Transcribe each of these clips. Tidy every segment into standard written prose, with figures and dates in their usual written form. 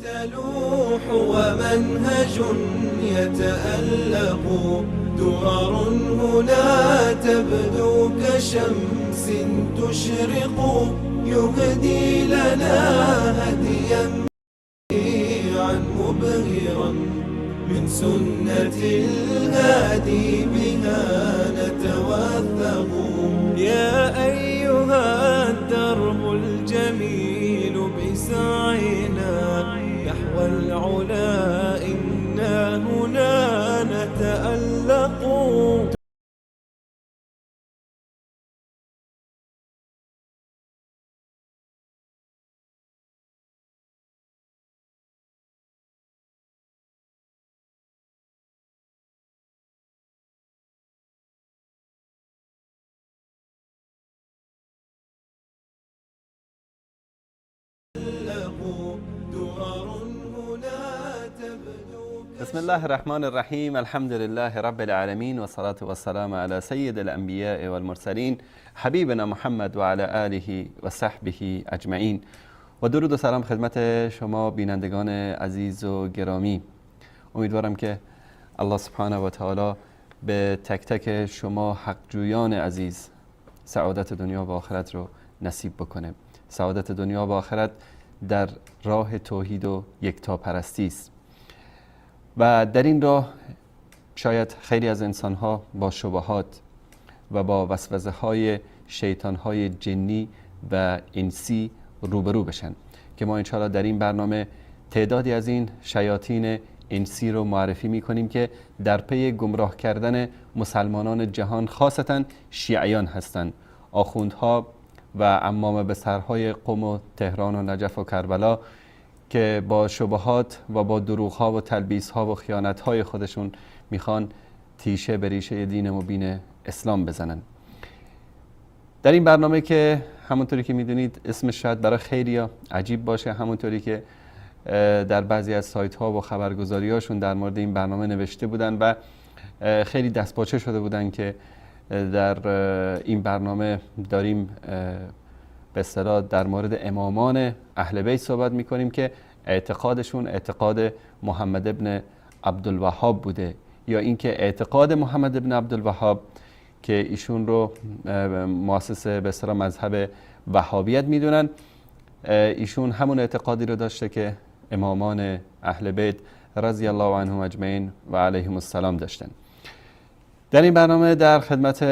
تلوح ومنهج يتألق درر هنا تبدو كشمس تشرق يهدي لنا هديا عن مبهرا من سنة الهادي بها نتوثق يا أيها الدرب الجميل بسعينا نحو العلا إنا هنا نتألق. بسم الله الرحمن الرحیم. الحمد لله رب العالمین و صلاة و السلام علی سید الانبیاء والمرسلین حبیبنا محمد و علی آله و صحبه اجمعین. و درود و سلام خدمت شما بینندگان عزیز و گرامی. امیدوارم که الله سبحانه و تعالی به تک تک شما حقجویان عزیز سعادت دنیا و آخرت رو نصیب بکنه. سعادت دنیا و آخرت در راه توحید و یکتاپرستی است و در این راه شاید خیلی از انسانها با شبهات و با وسوسه های شیطان های جنی و انسی روبرو بشن که ما انشاءالله در این برنامه تعدادی از این شیاطین انسی رو معرفی می کنیم که در پی گمراه کردن مسلمانان جهان خاصتا شیعیان هستند. آخوندها و عمامه به سرهای قم و تهران و نجف و کربلا که با شبهات و با دروغ‌ها و تلبیس‌ها و خیانت‌های خودشون میخوان تیشه به ریشه دین مبین اسلام بزنن. در این برنامه که همونطوری که میدونید اسمش شاید برای خیلیا عجیب باشه، همونطوری که در بعضی از سایت‌ها و خبرگزاری‌هاشون در مورد این برنامه نوشته بودن و خیلی دستپاچه شده بودن که در این برنامه داریم به اصطلاح در مورد امامان اهل بیت صحبت میکنیم که اعتقادشون اعتقاد محمد ابن عبدالوهاب بوده، یا اینکه اعتقاد محمد ابن عبدالوهاب که ایشون رو مؤسس به اصطلاح مذهب وهابیت میدونن، ایشون همون اعتقادی رو داشته که امامان اهل بیت رضی الله عنهم اجمعین و علیهم السلام داشتن. در این برنامه در خدمت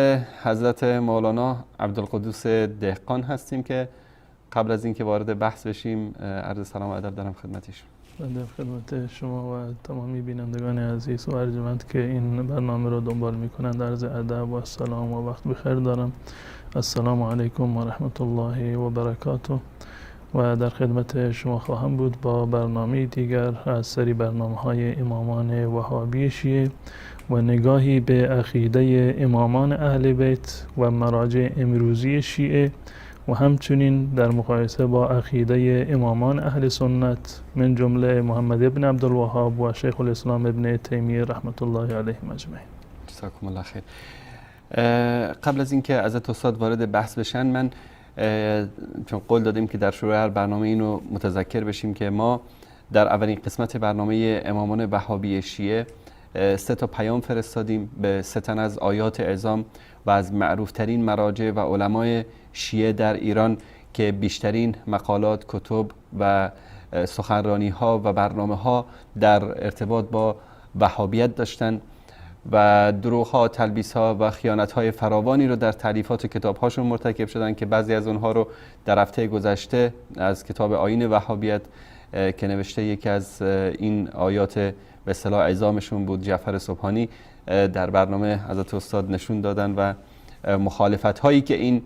حضرت مولانا عبدالقدوس دهقان هستیم که قبل از اینکه وارد بحث بشیم عرض سلام و ادب دارم خدمتشون. در خدمت شما و تمامی بینندگان عزیز و ارجمند که این برنامه رو دنبال میکنند عرض ادب و سلام و وقت بخیر دارم. السلام علیکم و رحمت الله و برکاته. و در خدمت شما خواهم بود با برنامه دیگر از سری برنامه‌های امامان وهابی شیعه و نگاهی به عقیده امامان اهل بیت و مراجع امروزی شیعه و همچنین در مقایسه با عقیده امامان اهل سنت من جمله محمد ابن عبدالوهاب و شیخ الاسلام ابن تیمیه رحمت الله علیهم اجمعین. جزاکم الله خیر. قبل از اینکه حضرت استاد وارد بحث بشن، من چون قول دادیم که در شروع هر برنامه اینو متذکر بشیم که ما در اولین قسمت برنامه امامان وهابی شیعه 3 پیام فرستادیم به 3 تن از آیات اعظام و از معروفترین مراجع و علمای شیعه در ایران که بیشترین مقالات، کتب و سخنرانی ها و برنامه ها در ارتباط با وهابیت داشتن و دروغ ها، تلبیس ها و خیانت های فراوانی رو در تالیفات و کتاب هاشون مرتکب شدن که بعضی از اونها رو در هفته گذشته از کتاب آیین وهابیت که نوشته یکی از این آیات به اصطلاح اعظامشون بود جعفر سبحانی در برنامه حضرت استاد نشون دادن و مخالفت هایی که این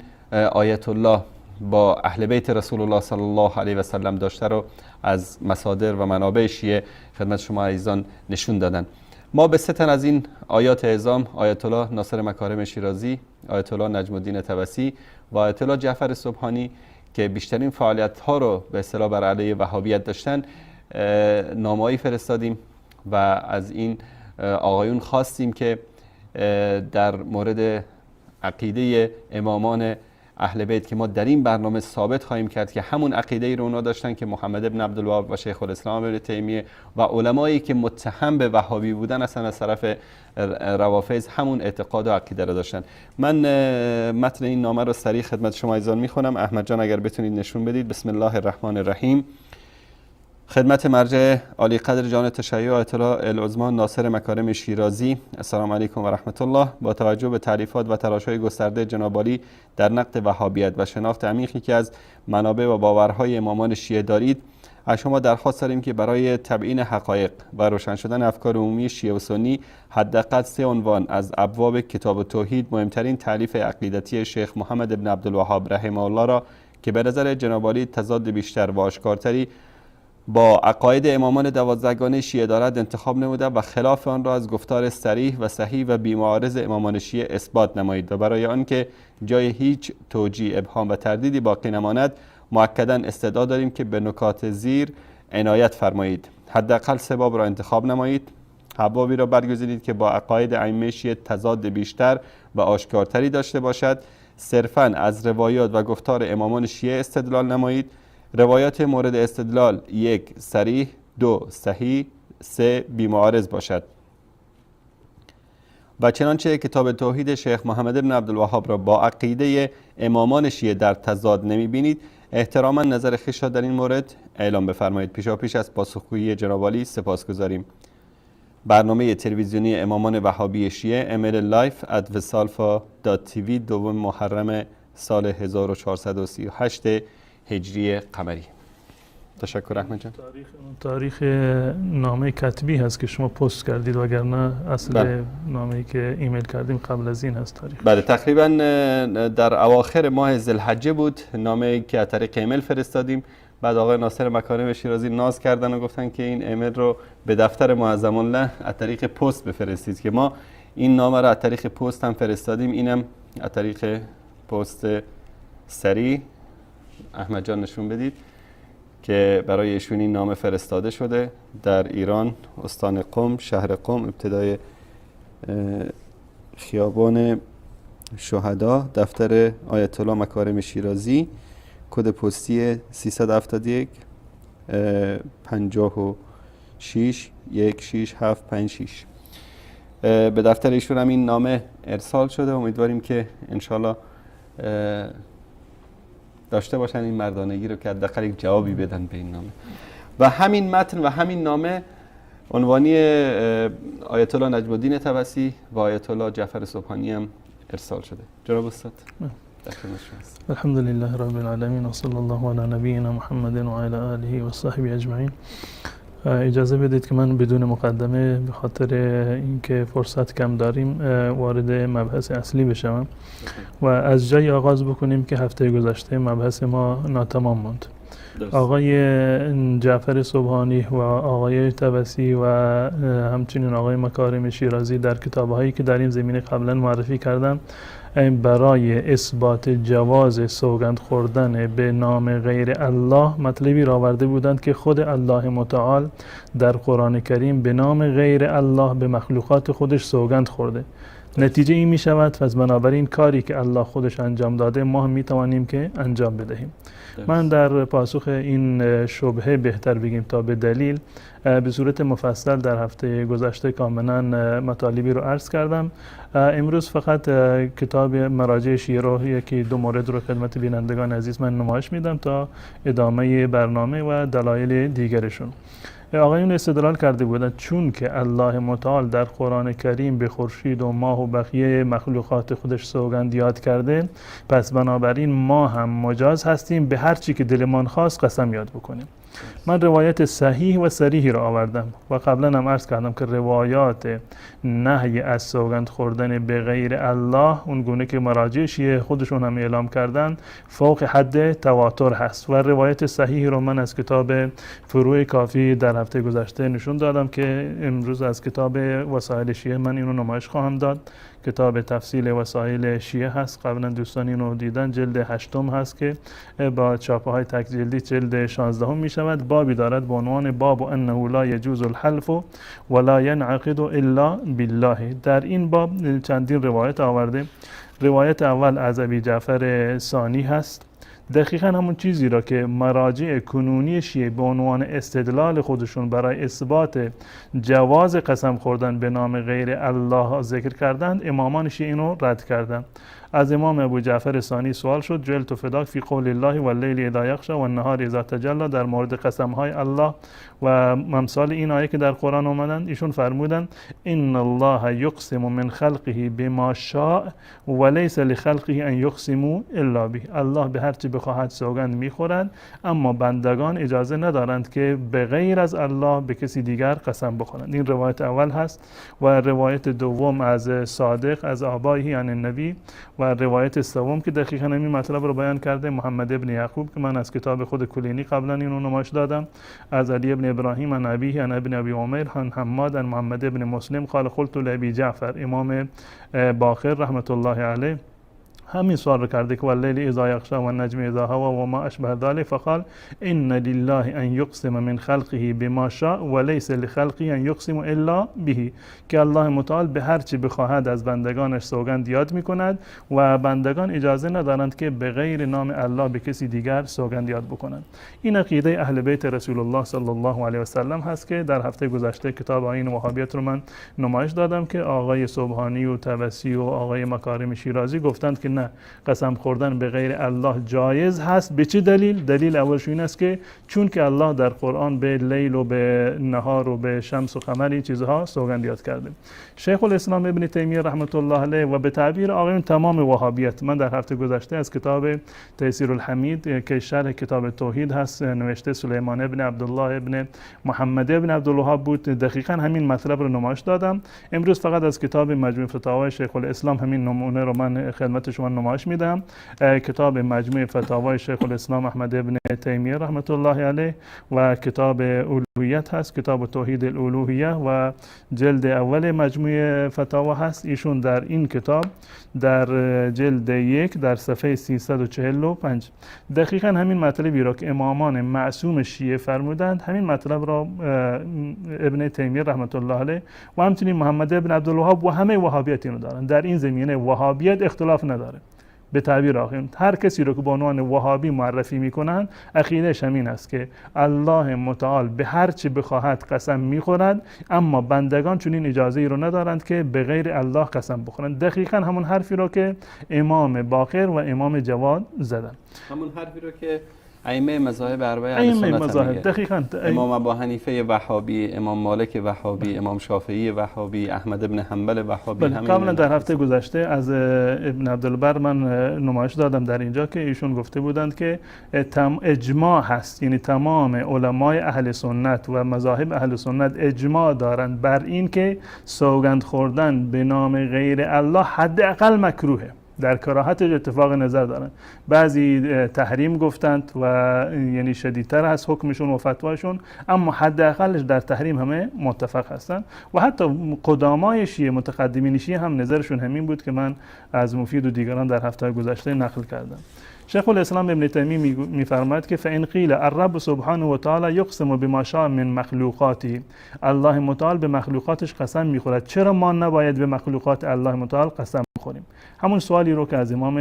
آیت الله با اهل بیت رسول الله صلی الله علیه و سلم داشته رو از مصادر و منابع شیعه خدمت شما عزیزان نشون دادن. ما به 3 تن از این آیات اعظام، آیت الله ناصر مکارم شیرازی، آیت الله نجم الدین طبسی و آیت الله جعفر سبحانی که بیشترین فعالیت ها رو به اصطلاح بر علیه وهابیت داشتن، نامه‌ای فرستادیم و از این آقایون خواستیم که در مورد عقیده امامان اهل بیت که ما در این برنامه ثابت خواهیم کرد که همون عقیده ای رو اونا داشتن که محمد ابن عبدالوهاب و شیخ الاسلام ابن تیمیه و علمایی که متهم به وهابی بودن اصلا از طرف روافض همون اعتقاد و عقیده رو داشتن. من متن این نامه رو سریع خدمت شما ایزان میخونم. احمد جان اگر بتونید نشون بدید. بسم الله الرحمن الرحیم. خدمت مرجع عالی قدر جان تشیع آیت الله العظما ناصر مکارم شیرازی، السلام علیکم و رحمت الله. با توجه به تعریفات و تلاش‌های گسترده جناب عالی در نقد وهابیت و شناخت عمیقی که از منابع و باورهای امامان شیعه دارید، از شما درخواست داریم که برای تبیین حقایق و روشن شدن افکار عمومی شیعه و سنی حداقل 3 عنوان از ابواب کتاب توحید، مهمترین تالیف عقیدتی شیخ محمد ابن عبدالوهاب رحمه الله را که به نظر جناب عالی تضاد بیشتر و آشکارتری با عقاید امامان 12گانه شیعه دارد انتخاب نموده و خلاف آن را از گفتار صریح و صحیح و بی‌معارض امامان شیعه اثبات نمایید و برای آنکه جای هیچ توجیه، ابهام و تردیدی باقی نماند مؤکداً استدعا داریم که به نکات زیر عنایت فرمایید. حداقل 3 باب را انتخاب نمایید. ابوابی را برگزینید که با عقاید ائمه شیعه تضاد بیشتر و آشکارتری داشته باشد. صرفاً از روایات و گفتار امامان شیعه استدلال نمایید. روایات مورد استدلال 1 صریح، 2 صحیح، 3 بی‌معارض باشد. و چنانچه کتاب توحید شیخ محمد ابن عبدالوهاب را با عقیده امامان شیعه در تضاد نمی‌بینید، احتراما نظر خویش را در این مورد اعلام بفرمایید. پیشاپیش از پاسخگویی جناب عالی سپاسگزاریم. برنامه تلویزیونی امامان وهابی شیعه ایمیل live@vesalfa.tv 2 محرم سال 1438 هجری قمری. تشکر احمد جان. تاریخ نامه کتبی هست که شما پست کردید، وگرنه اصل نامه‌ای که ایمیل کردیم قبل از این هست تاریخ. بله، تقریبا در اواخر ماه ذوالحجه بود نامه‌ای که از طریق ایمیل فرستادیم. بعد آقای ناصر مکارم شیرازی ناز کردن و گفتن که این ایمیل رو به دفتر معظم الله از طریق پست بفرستید که ما این نامه رو از طریق پست هم فرستادیم. اینم از طریق پست سریع احمد جان نشون بدید که برای ایشون این نامه فرستاده شده. در ایران، استان قم، شهر قم، ابتدای خیابان شهدا، دفتر آیت الله مکارم شیرازی، کد پستی 371 56 16756. به دفتر ایشون هم این نامه ارسال شده. امیدواریم که انشالله داشته باشن این مردانگی رو که حداقل یک جوابی بدن به این نامه. و همین متن و همین نامه عنوانی آیت الله نجم الدین طبسی و آیت الله جعفر سبحانی هم ارسال شده. جناب استاد در خدمت شماست. الحمد لله رب العالمین و صلی الله علی نبینا محمد و علی آله و صحبه اجمعین. اجازه بدید که من بدون مقدمه به خاطر اینکه فرصت کم داریم وارد مبحث اصلی بشم و از جای آغاز بکنیم که هفته گذشته مبحث ما ناتمام ماند. آقای جعفر سبحانی و آقای طبسی و همچنین آقای مکارم شیرازی در کتاب‌هایی که در این زمینه قبلا معرفی کردم برای اثبات جواز سوگند خوردن به نام غیر الله مطلبی را آورده بودند که خود الله متعال در قرآن کریم به نام غیر الله به مخلوقات خودش سوگند خورده. نتیجه این می شود پس بنابراین کاری که الله خودش انجام داده ما هم می توانیم که انجام بدهیم. من در پاسخ این شبهه بهتر بگیم تا به دلیل به صورت مفصل در هفته گذشته کاملا مطالبی رو عرض کردم. امروز فقط کتاب مراجع شیعه رو یکی 2 مورد رو خدمت بینندگان عزیز من نمایش میدم تا ادامه برنامه و دلایل دیگرشون. آقایون استدلال کرده بودند چون که الله متعال در قرآن کریم به خورشید و ماه و بقیه مخلوقات خودش سوگند یاد کرده، پس بنابراین ما هم مجاز هستیم به هر چی که دلمان خواست قسم یاد بکنیم. من روایت صحیح و صریحی را آوردم و قبلا هم عرض کردم که روایات نهی از سوگند خوردن به غیر الله اون گونه که مراجع شیعه خودشون هم اعلام کردن فوق حد تواتر هست و روایت صحیحی رو من از کتاب فروع کافی در هفته گذشته نشون دادم که امروز از کتاب وسائل شیعه من اینو نمایش خواهم داد کتاب تفصیل وسایل شیعه هست، قبلا دوستان اینو دیدن، جلد 8 هست که با چاپه های تک جلدی جلد 16 می شود. بابی دارد با عنوان باب انه لا یجوز الحلف ولا ینعقد الا بالله. در این باب چندین روایت آورده. روایت اول از ابی جعفر ثانی هست، دقیقا همون چیزی را که مراجع کنونی شیعه به عنوان استدلال خودشون برای اثبات جواز قسم خوردن به نام غیر الله ذکر کردند، امامان شیعه اینو رد کردند. از امام ابو جعفر ثانی سوال شد جلت فداک فی قول الله واللیل اذا یغشی والنهار اذا تجلی، در مورد قسم های الله و امثال این آیه که در قرآن اومدن. ایشون فرمودن ان الله یقسم من خلقه بما شاء وليس لخلقه ان یقسموا الا به. الله به هر چی بخواهد سوگند میخورد، اما بندگان اجازه ندارند که به غیر از الله به کسی دیگر قسم بخورند. این روایت اول هست. و روایت دوم از صادق از آبائه یعنی النبی، و روایت سوم که دقیقاً همین مطلب رو بیان کرده محمد ابن یعقوب که من از کتاب خود کلینی قبلا اینو نمایش دادم، از علی ابن ابراهیم عن ابیه عن ابن ابی عمر عن حماد عن محمد ابن مسلم قال قلت لابی جعفر، امام باقر رحمت الله علیه همین سوال رو کرده که واللیل اذا یغشی و النجم اذا هوی و ما اشبه ذلك، فقال ان لله ان یقسم من خلقه بما شاء وليس لخلقه ان یقسم الا به، که الله متعال به هر چی بخواهد از بندگانش سوگند یاد میکند و بندگان اجازه ندارند که به غیر نام الله به کسی دیگر سوگند یاد بکنند. این عقیده اهل بیت رسول الله صلی الله علیه و سلم هست که در هفته گذشته کتاب آیین وهابیت رو من نمایش دادم که آقای سبحانی و طبسی و آقای مکارم شیرازی گفتند که نه، قسم خوردن به غیر الله جایز هست. به چه دلیل؟ دلیل اولش این است که چون که الله در قرآن به لیل و به نهار و به شمس و قمر این چیزها سوگند یاد کرده. شیخ الاسلام ابن تیمیه رحمت الله علیه و به تعبیر آقایون تمام وهابیت، من در هفته گذشته از کتاب تیسیر الحمید که شرح کتاب توحید هست نوشته سلیمان ابن عبدالله ابن محمد ابن عبدالوهاب بود، دقیقاً همین مطلب رو نمایش دادم. امروز فقط از کتاب مجموع فتاوای شیخ الاسلام همین نمونه رو من خدمت شما نمایش میدم. کتاب مجموع فتاوای شیخ الاسلام احمد ابن تیمیه رحمت الله علیه و کتاب الوهیت هست، کتاب توحید الالوهیه و جلد اول مجموع فتاوا هست. ایشون در این کتاب در جلد 1 در صفحه 345 دقیقاً همین مطلبی را که امامان معصوم شیعه فرمودند، همین مطلب را ابن تیمیه رحمت الله علیه و همچنین محمد ابن عبدالوهاب و همه وهابیت اینو دارن. در این زمینه وهابیت اختلاف نداره. به تعبیر آخرین هر کسی رو که به عنوان وهابی معرفی میکنن عقیدهش همین است که الله متعال به هر چی بخواهد قسم میخورد، اما بندگان چون این اجازه ای رو ندارند که به غیر الله قسم بخورند. دقیقاً همون حرفی رو که امام باقر و امام جواد زدن، همون حرفی رو که ائمه مذاهب اربعه اهل سنت میگه. دقیقاً امام ابو حنیفه وهابی، امام مالک وهابی، امام شافعی وهابی، احمد ابن حنبل وهابی. قبلا در هفته گذشته از ابن عبدالبر من نمایش دادم در اینجا که ایشون گفته بودند که اجماع هست، یعنی تمام علمای اهل سنت و مذاهب اهل سنت اجماع دارند بر این که سوگند خوردن به نام غیر الله حداقل مکروهه. در کراهتش اتفاق نظر دارن. بعضی تحریم گفتند و یعنی شدیدتر از حکمشون و فتواشون، اما حداقلش در تحریم همه متفق هستند. و حتی قدامای شیعه، متقدمین شیعه هم نظرشون همین بود که من از مفید و دیگران در هفته گذشته نقل کردم. شیخ الاسلام ابن تیمیه میفرماید که فإن قیل الرب سبحانه و تعالی یقسم بما شاء من مخلوقاته، الله متعال به مخلوقاتش قسم میخورد، چرا ما نباید به مخلوقات الله متعال قسم بخوریم؟ همون سوالی رو که از امام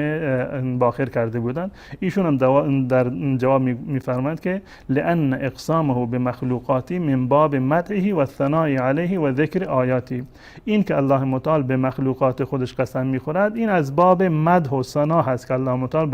باقر کرده بودن، ایشون هم در جواب میفرماید که لأن اقسامه به مخلوقاتی من باب مدحه و ثناء علیه و ذکر آیاتی، این که الله متعال به مخلوقات خودش قسم میخورد این از باب مدح و ثنا هست که الله متعال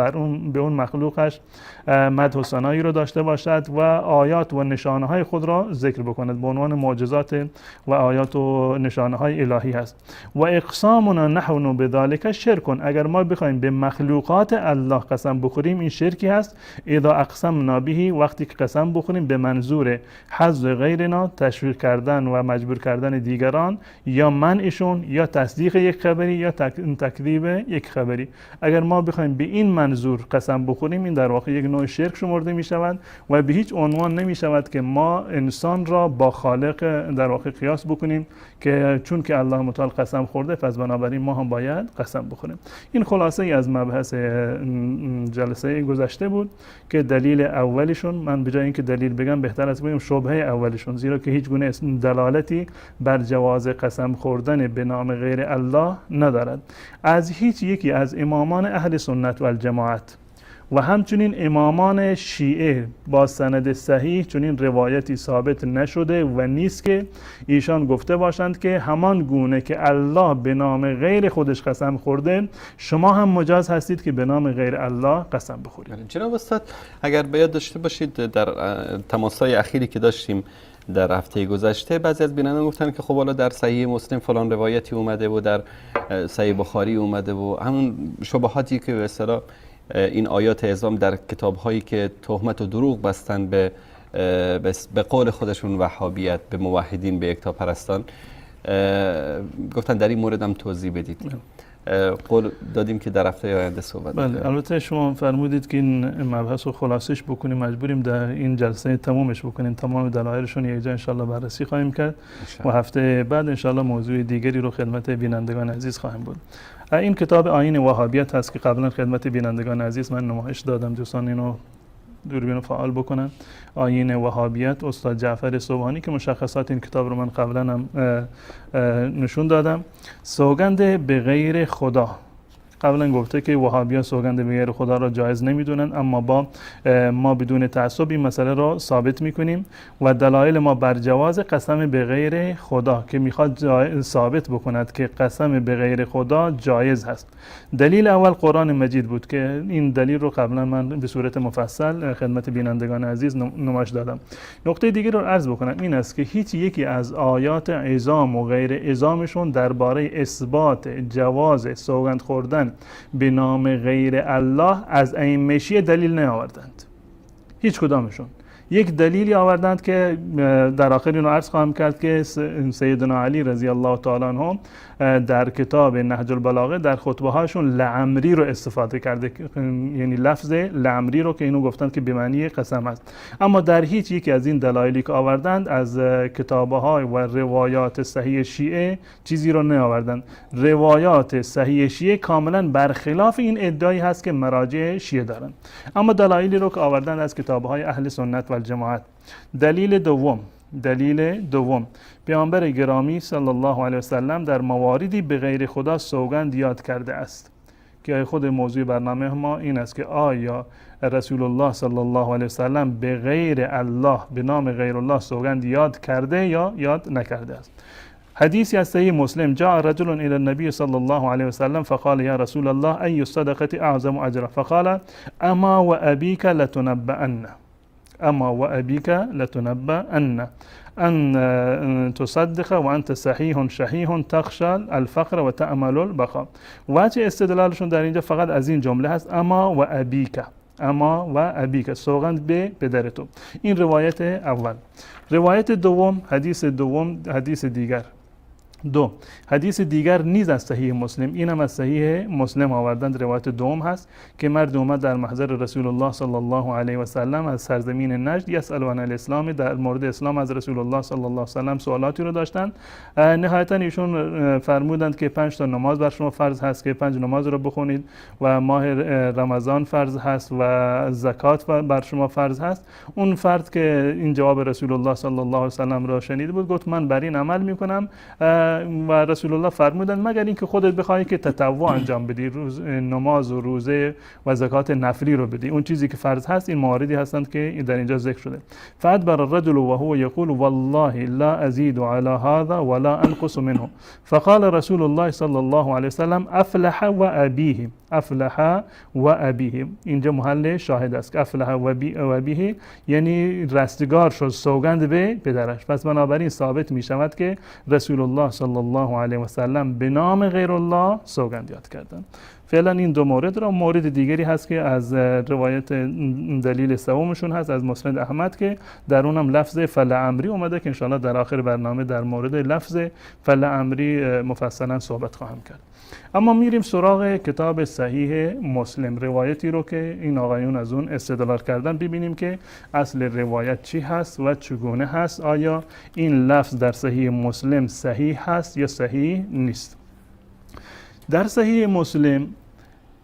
به اون مخلوقش مدح و ثنایی رو داشته باشد و آیات و نشانه های خود را ذکر بکند به عنوان معجزات و آیات و نشانه های الهی هست. و اقسامنا نحن بذلك ذالک شرک. اگر ما بخوایم به مخلوقات الله قسم بخوریم این شرکی هست. اذا اقسمنا به، وقتی که قسم بخوریم به منظور حظ غیرنا، تشویق کردن و مجبور کردن دیگران، یا منعشون، یا تصدیق یک خبری، یا تکذیب یک خبری. اگر ما بخوایم به این منظور قسم بخوریم این در واقع یک نوع شرک شمرده می شود و به هیچ عنوان نمی شود که ما انسان را با خالق در واقع قیاس بکنیم که چون که الله متعال قسم خورده پس بنابراین ما هم باید قسم بخوریم. این خلاصه ای از مبحث جلسه گذشته بود که دلیل اولشون، من به جای اینکه دلیل بگم بهتر است بگم شبهه اولشون، زیرا که هیچ گونه دلالتی بر جواز قسم خوردن به نام غیر الله ندارد. از هیچ یکی از امامان اهل سنت و الجماعت و همچنین امامان شیعه با سند صحیح چنین روایتی ثابت نشده و نیست که ایشان گفته باشند که همان گونه که الله به نام غیر خودش قسم خورده شما هم مجاز هستید که به نام غیر الله قسم بخورید. جناب استاد اگر به یاد داشته باشید در تماس‌های اخیری که داشتیم در هفته گذشته بعضی از بینندگان گفتن که خب حالا در صحیح مسلم فلان روایتی اومده و در صحیح بخاری اومده و همون شبهاتی که به اصطلاح این آیات اعظام در کتاب‌هایی که تهمت و دروغ بستن به قول خودشون وهابیت، به موحدین، به یکتاپرستان، گفتن در این مورد هم توضیح بدید. قول دادیم که در هفته آینده صحبت بله، البته شما فرمودید که این مبحث رو خلاصش بکنیم، مجبوریم در این جلسه تمومش بکنیم، تمام دلایلشون یک جا انشالله بررسی خواهیم کرد و هفته بعد انشالله موضوع دیگری رو خدمت بینندگان عزیز خواهیم بود. این کتاب آیین وهابیت هست که قبلا خدمت بینندگان عزیز من نمایش دادم، دوستان اینو دوربین فعال بکنن. آیین وهابیت استاد جعفر سبحانی که مشخصات این کتاب رو من قبلا هم نشون دادم. سوگند به غیر خدا، قبلا گفته که وهابیان سوگند به غیر خدا را جایز نمیدونن، اما ما بدون تعصب این مسئله را ثابت میکنیم و دلایل ما بر جواز قسم به غیر خدا که میخواد ثابت بکند که قسم به غیر خدا جایز هست. دلیل اول قرآن مجید بود که این دلیل رو قبلا من به صورت مفصل خدمت بینندگان عزیز نمایش دادم. نقطه دیگه رو عرض بکنم این است که هیچ یکی از آیات عظام و غیر عظامشون درباره اثبات جواز سوگند خوردن به نام غیر الله از ائمه شیعه دلیل نیاوردند. هیچ کدامشون. یک دلیلی آوردند که در آخر اینو عرض خواهم کرد که سیدنا علی رضی الله تعالی عنه در کتاب نهج البلاغه در خطبه هاشون لعمری رو استفاده کرده، یعنی لفظ لعمری رو که اینو گفتند که به معنی قسم است. اما در هیچ یکی از این دلایلی که آوردند از کتابه های و روایات صحیح شیعه چیزی رو نیاوردند. روایات صحیح شیعه کاملا برخلاف این ادعایی هست که مراجع شیعه دارند. اما دلایلی رو که آوردند از کتابه های اهل سنت و الجماعت. دلیل دوم پیامبر گرامی صلی الله علیه و سلم در مواردی به غیر خدا سوگند یاد کرده است که خود موضوع برنامه ما این است که آیا رسول الله صلی الله علیه و سلم به غیر الله، به نام غیر الله سوگند یاد کرده یا یاد نکرده است. حدیثی از صحیح مسلم جاء رجل الى النبي صلى الله عليه وسلم فقال يا رسول الله اي الصدقه اعظم اجرا فقال اما وابيك لتنبأن أن تصدق وأنت صحيح شحيح تخشى الفقر وتأمل البقاء. وجه استدلالشون در اینجا فقط از این جمله هست اما و ابیک، سوگند به پدر تو. این روایت اول. روایت دوم، حدیث دیگر. حدیث دیگر نیز از صحیح مسلم، اینم از صحیح مسلم آوردند. روایت دوم هست که مرد اومد در محضر رسول الله صلی الله علیه و سلم از سرزمین نجد یسأل عن الاسلام، در مورد اسلام از رسول الله صلی الله علیه و سلم سوالاتی رو داشتند. نهایتا ایشون فرمودند که 5 تا نماز بر شما فرض هست که 5 نماز رو بخونید و ماه رمضان فرض هست و زکات بر شما فرض هست. اون فرد که این جواب رسول الله صلی الله علیه و سلم را شنیده بود گفت من بر این عمل میکنم و رسول الله فرمودند مگر اینکه خودت بخوای که تطوع انجام بدی، نماز و روزه و زکات نفلی رو بدی. اون چیزی که فرض هست این مواردی هستند که در اینجا ذکر شده. فادبر الرجل وهو يقول والله لا ازيد على هذا ولا انقص منه فقال رسول الله صلی الله علیه وسلم افلح و ابیه افلح و ابیه. اینجا محل شاهد است که افلح و ابیه یعنی رستگار شد، سوگند به پدرش. پس بنابراین ثابت می شود که رسول الله صلی الله علیه و سلم به نام غیر الله سوگند یاد کردند. فعلا این دو مورد را. مورد دیگری هست که از روایت دلیل سومشون هست از مسند احمد که در اونم لفظ فلعمری اومده که انشاءالله در آخر برنامه در مورد لفظ فلعمری مفصلا صحبت خواهم کرد. اما میریم سراغ کتاب صحیح مسلم، روایتی رو که این آقایون از اون استدلال کردن، ببینیم که اصل روایت چی هست و چگونه هست. آیا این لفظ در صحیح مسلم صحیح هست یا صحیح نیست؟ در صحیح مسلم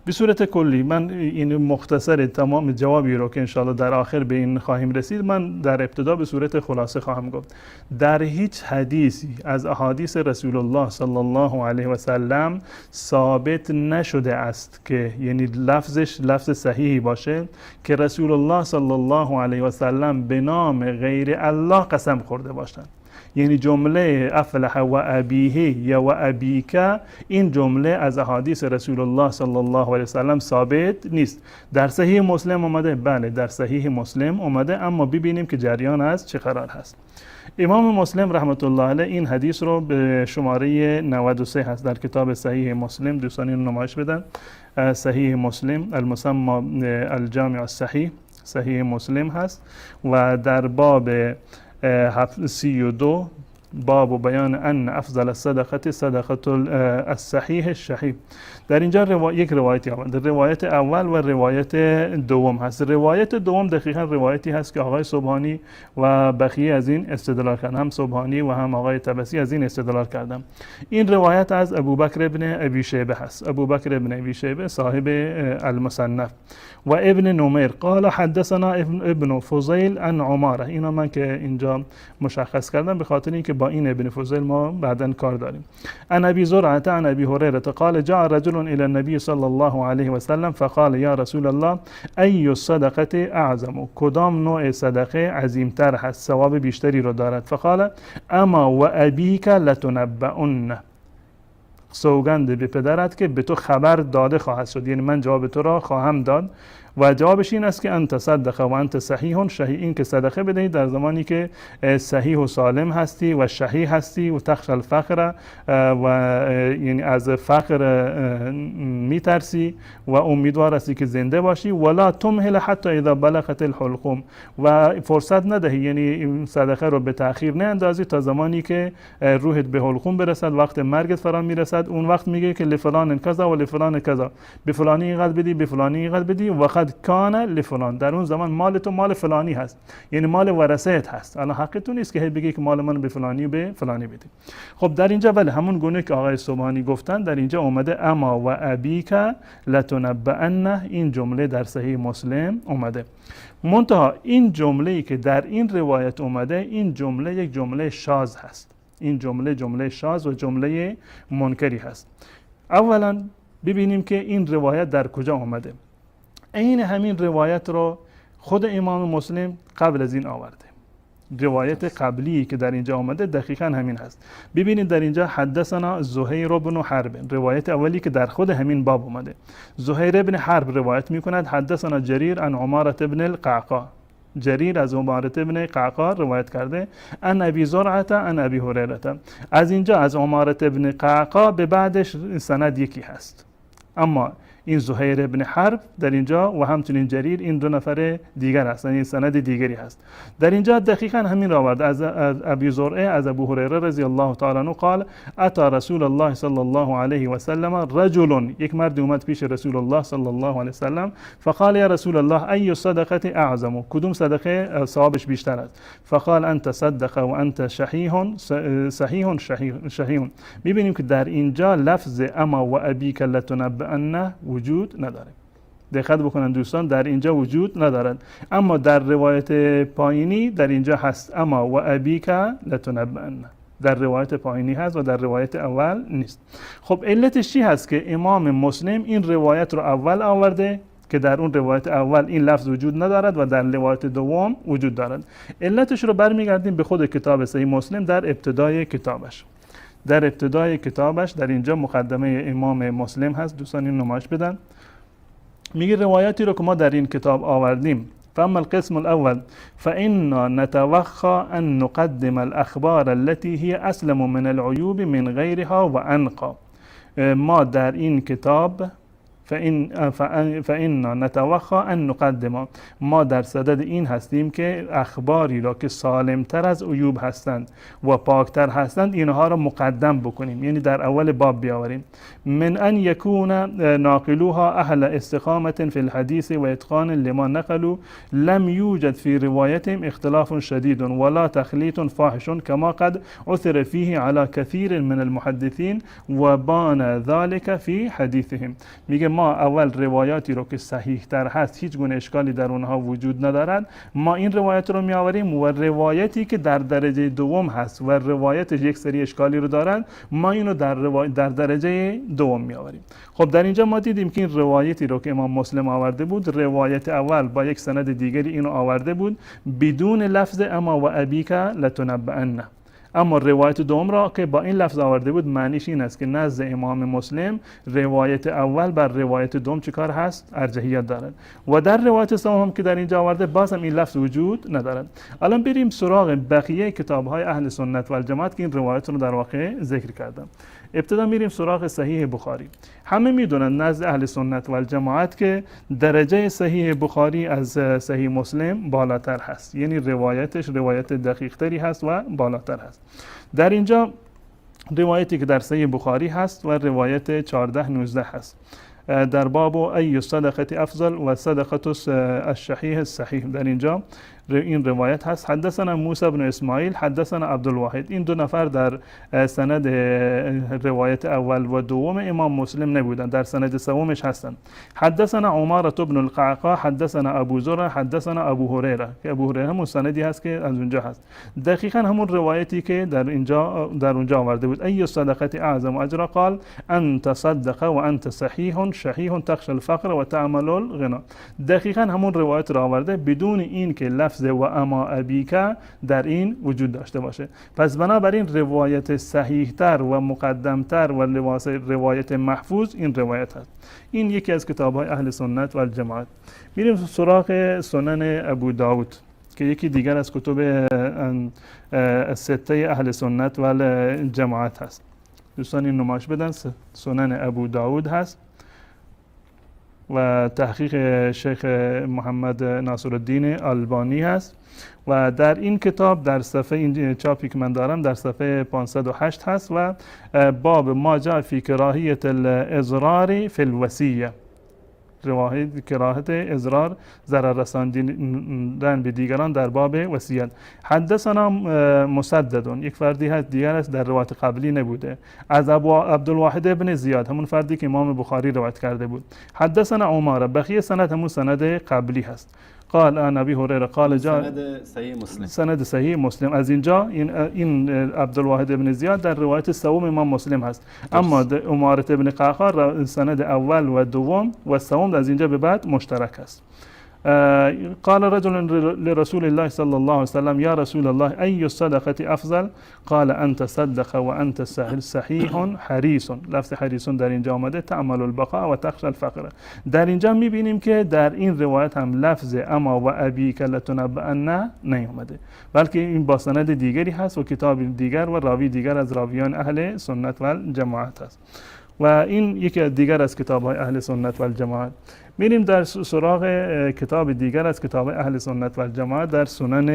به صورت کلی، من این مختصر تمام جوابی رو که انشاءالله در آخر به این خواهیم رسید، من در ابتدا به صورت خلاصه خواهم گفت. در هیچ حدیثی از احادیث رسول الله صلی الله علیه و سلم ثابت نشده است که یعنی لفظش لفظ صحیحی باشه که رسول الله صلی الله علیه و سلم به نام غیر الله قسم خورده باشند. یعنی جمله افلح و ابیه یا و ابیک، این جمله از احادیث رسول الله صلی الله علیه و سلم ثابت نیست. در صحیح مسلم اومده؟ بله در صحیح مسلم اومده، اما ببینیم که جریان از چه قرار هست. امام مسلم رحمت الله علیه این حدیث رو به شماره 93 هست در کتاب صحیح مسلم. دوستان این نمایش بدن. صحیح مسلم المسمى الجامع الصحیح، صحیح مسلم هست و در باب 32 باب بیان ان افضل الصدقه صدقه الصحیح الشحیح. در اینجا یک روایتی آمده، روایت اول و روایت دوم هست. روایت دوم دقیقا روایتی هست که آقای سبحانی و بقیه از این استدلال کردن، هم سبحانی و هم آقای طبسی از این استدلال کردن. این روایت از ابوبکر ابن ابی شیبه هست. ابوبکر ابن ابی شیبه صاحب المصنف و ابن نمیر قال حدثنا ابن فضیل عن عماره. اینا من که اینجا مشخص کردم به خاطر اینکه با این ابن فضیل ما بعداً کار داریم. عن ابی زرعه عن ابی هریره قال جاء رجل الى النبي صلی الله علیه و سلم فقال یا رسول الله ای الصدقه اعظم، کدام نوع صدقه عظیمتر هست، ثواب بیشتری رو دارد؟ فقال اما و ابیک لتنبؤن، سوگند به پدرت که به تو خبر داده خواهد شد، یعنی من جواب تو را خواهم داد. و جوابش این است که انت صدقه و انت صحیح شحیح، این که صدقه بدهی در زمانی که صحیح و سالم هستی و شحیح هستی و تخشى الفقر و یعنی از فقر میترسی و امیدوار هستی که زنده باشی. ولا تمهل حتی اذا بلغت الحلقوم، و فرصت ندهی، یعنی صدقه رو به تأخیر نه اندازی تا زمانی که روحت به حلقوم برسد، وقت مرگت فرا میرسد. اون وقت میگه که لفلان کذا و لفلان کذا، به فلانی اینقدر بدی، به فلانی اینقدر بدی. و قد کان لفلان، در اون زمان مال تو مال فلانی هست، یعنی مال ورثه‌ت هست. الان حقتون نیست که بگی که مال من به فلانی به فلانی بدی. خب در اینجا ولی همون گونه که آقای سبحانی گفتن در اینجا اومده اما و ابیک لتنبؤن، این جمله در صحیح مسلم اومده. منتها این جمله‌ای که در این روایت اومده، این جمله یک جمله شاذ هست. این جمله شاذ و جمله منکری هست. اولا ببینیم که این روایت در کجا اومده. این همین روایت رو خود امام مسلم قبل از این آورده. روایت قبلی که در اینجا آمده دقیقاً همین هست. ببینید در اینجا حدثنا زهیر بن حرب، روایت اولی که در خود همین باب اومده. زهیر بن حرب روایت میکند حدثنا جریر عن عماره بن القعقاع، جریر از عماره بن قعقاع روایت کرده. عن ابی زرعه عن ابی هریره. از اینجا از عماره بن قعقاع به بعدش سند یکی هست، اما این زهیر ابن حرب در اینجا و همچنین جریر این دو نفر دیگر هستند، این سند دیگری هست. در اینجا دقیقاً همین را آورده از ابی زرعه از ابو هریره رضی الله تعالی عنه قال اتى رسول الله صلی الله علیه و سلم رجل، یک مرد اومد پیش رسول الله صلی الله علیه و سلم. فقال یا رسول الله ای الصدقه اعظم، کدوم صدقه ثوابش بیشتر است؟ فقال انت صدقه و انت شحیح صحیح شحیح. میبینیم که در اینجا لفظ اما و ابیک لتنبؤن وجود نداره. دقت بکنن دوستان، در اینجا وجود ندارد، اما در روایت پایینی در اینجا هست اما و ابیک لتنبؤن، در روایت پایینی هست و در روایت اول نیست. خب علتش چی هست که امام مسلم این روایت رو اول آورده که در اون روایت اول این لفظ وجود ندارد و در روایت دوم وجود دارد؟ علتش رو برمیگردیم به خود کتاب صحیح مسلم در ابتدای کتابش. در ابتدای کتابش در اینجا مقدمه امام مسلم هست، دوستان این نمایش بدن. میگه روایتی رو که ما در این کتاب آوردیم، فاما القسم الاول فإنا نتوخى ان نقدم الاخبار التي هي اسلم من العیوب من غیرها و انقى. ما در این کتاب فإنا نتوخى ان نقدم، ما در صدد این هستیم که اخباری را که سالمتر از عیوب هستند و پاکتر هستند اینها را مقدم بکنیم، یعنی در اول باب بیاوریم. من ان یکون ناقلوها اهل استقامة فی الحدیث و اتقان لما نقلوا لم یوجد فی روایتهم اختلاف شدید ولا تخلیط فاحش كما قد عثر فيه على كثير من المحدثین و بان ذلك فی حدیثهم. میگه ما اول روایاتی رو که صحیح تر هست، هیچ گونه اشکالی در اونها وجود ندارد، ما این روایت رو میآوریم و روایتی که در درجه دوم هست و روایتش یک سری اشکالی رو دارد، ما اینو در درجه دوم میآوریم. خب در اینجا ما دیدیم که این روایتی رو که امام مسلم آورده بود، روایت اول با یک سند دیگری اینو آورده بود بدون لفظ اما و ابیک لتنبئن. اما روایت دوم را که با این لفظ آورده بود معنیش این است که نزد امام مسلم روایت اول بر روایت دوم چیکار هست؟ ارجحیت دارد. و در روایت سوم هم که در اینجا آورده باز هم این لفظ وجود ندارد. الان بریم سراغ بقیه کتاب‌های اهل سنت و الجماعت که این روایت رو در واقع ذکر کردم. ابتدا میریم سراغ صحیح بخاری. همه میدونن نزد اهل سنت و الجماعت که درجه صحیح بخاری از صحیح مسلم بالاتر هست، یعنی روایتش روایت دقیق تری هست و بالاتر هست. در اینجا روایتی که در صحیح بخاری هست و روایت 14-19 هست در باب ای صدقه افضل و صدقه الشحیح الصحیح. در اینجا این روایت هست حدثنا موسی بن اسماعیل حدثنا عبدالواحد. این دو نفر در سند روایت اول و دوم امام مسلم نبودند، در سند سومش هستند. حدثنا عمارة بن القعقاع حدثنا ابو زرع حدثنا ابو هریره، که ابو هریره هم سندی هست که از اونجا هست، دقیقاً همون روایتی که در اونجا آورده بود. ای صدقه اعظم اجرا قال انت صدق و انت صحیح شحیح تخشى الفقر و تعمل الغنا. دقیقاً همون روایت را آورده بدون این که لفظ و اما ابیکا در این وجود داشته باشه. پس بنابراین روایت صحیح تر و مقدم تر و روایت محفوظ این روایت هست. این یکی از کتاب های اهل سنت و الجماعت. میریم سراغ سنن ابو داود که یکی دیگر از کتب سته اهل سنت و الجماعت هست. دوستان این نمایش بدن، سنن ابو داود هست و تحقیق شیخ محمد ناصر الدین البانی هست و در این کتاب در صفحه این چاپی که من دارم در صفحه 508 هست و باب ما جاء فی کراهیت الاضرار فی الوصیه، کراهت اضرار ضرر رساندن به دیگران در باب وصیت. حدثنا مسدد، یک فردی هست دیگر است در روایت قبلی نبوده، از عبدالواحد ابن زیاد، همون فردی که امام بخاری روایت کرده بود. حدثنا عماره، بقیه سند همون سند قبلی هست. قال عن ابي هريره قال جاء سند صحیح مسلم. از اینجا این عبدالواحد ابن زیاد در روایت سوم امام مسلم هست، اما عماره ابن قعقاع سند اول و دوم و سوم از اینجا به بعد مشترک است. قال رجل لرسول الله صلى الله عليه وسلم يا رسول الله أي الصدقة أفضل قال أنت صدق وأنت صحيح حريص. لفظ حريص در اینجا آمده تعمل البقاء و تخشى الفقر. در اینجا میبینیم که در این روایت هم لفظ اما و ابیک لتنبئن نیامده، بلکه این با سند دیگری هست و کتاب دیگر و راوی دیگر از راویان اهل سنت و جماعت است و این یکی دیگر از کتاب‌های اهل سنت و جماعت. میریم در سراغ کتاب دیگر از کتاب اهل سنت و جماعت در سنن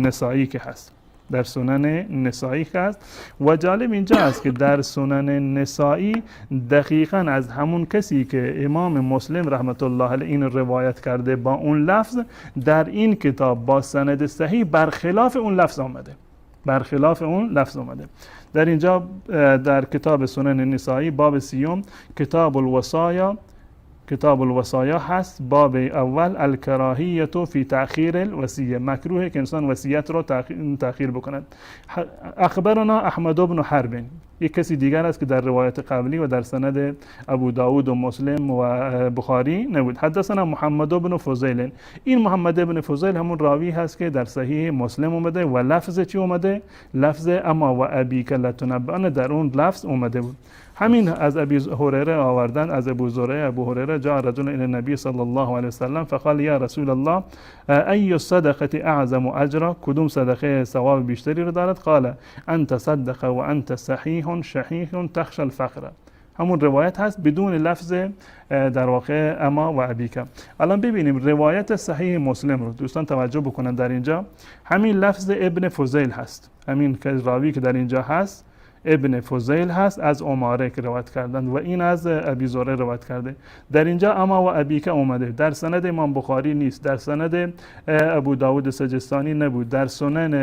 نسائی که هست، در سنن نسائی که هست و جالب اینجا است که در سنن نسائی دقیقاً از همون کسی که امام مسلم رحمت الله علیه این روایت کرده با اون لفظ در این کتاب با سند صحیح برخلاف اون لفظ آمده، برخلاف اون لفظ آمده. در اینجا در کتاب سنن نسائی باب 30 کتاب الوصایا هست. باب اول الکراهیت فی تأخیر الوصیه، مکروه که انسان وصیت را تأخیر بکند. اخبرنا احمد بن حرب، یک کسی دیگر است که در روایت قبلی و در سند ابو داود و مسلم و بخاری نبود. حدثنا محمد بن فضیل، این محمد بن فضیل همون راوی هست که در صحیح مسلم اومده و لفظ چی اومده؟ لفظ اما و ابیک لتنبئن در اون لفظ اومده بود. همین از ابی هریره آوردن، از ابو هریره جاء رجل الى النبی صلی الله علیه وسلم فقال یا رسول الله ای صدقه اعظم اجرا، کدوم صدقه ثواب بیشتری رو دارد؟ قال انت صدق و انت صحیح شحیح تخشى الفقر. همون روایت هست بدون لفظ در واقع اما و ابیک. الان ببینیم روایت صحیح مسلم رو دوستان توجه بکنن. در اینجا همین لفظ ابن فضیل هست، همین که راوی که در اینجا هست ابن فضیل هست از عماره که روایت کردند و این از ابی زره روایت کرده. در اینجا اما و ابیک اومده، در سند امام بخاری نیست، در سند ابو داود سجستانی نبود، در سنن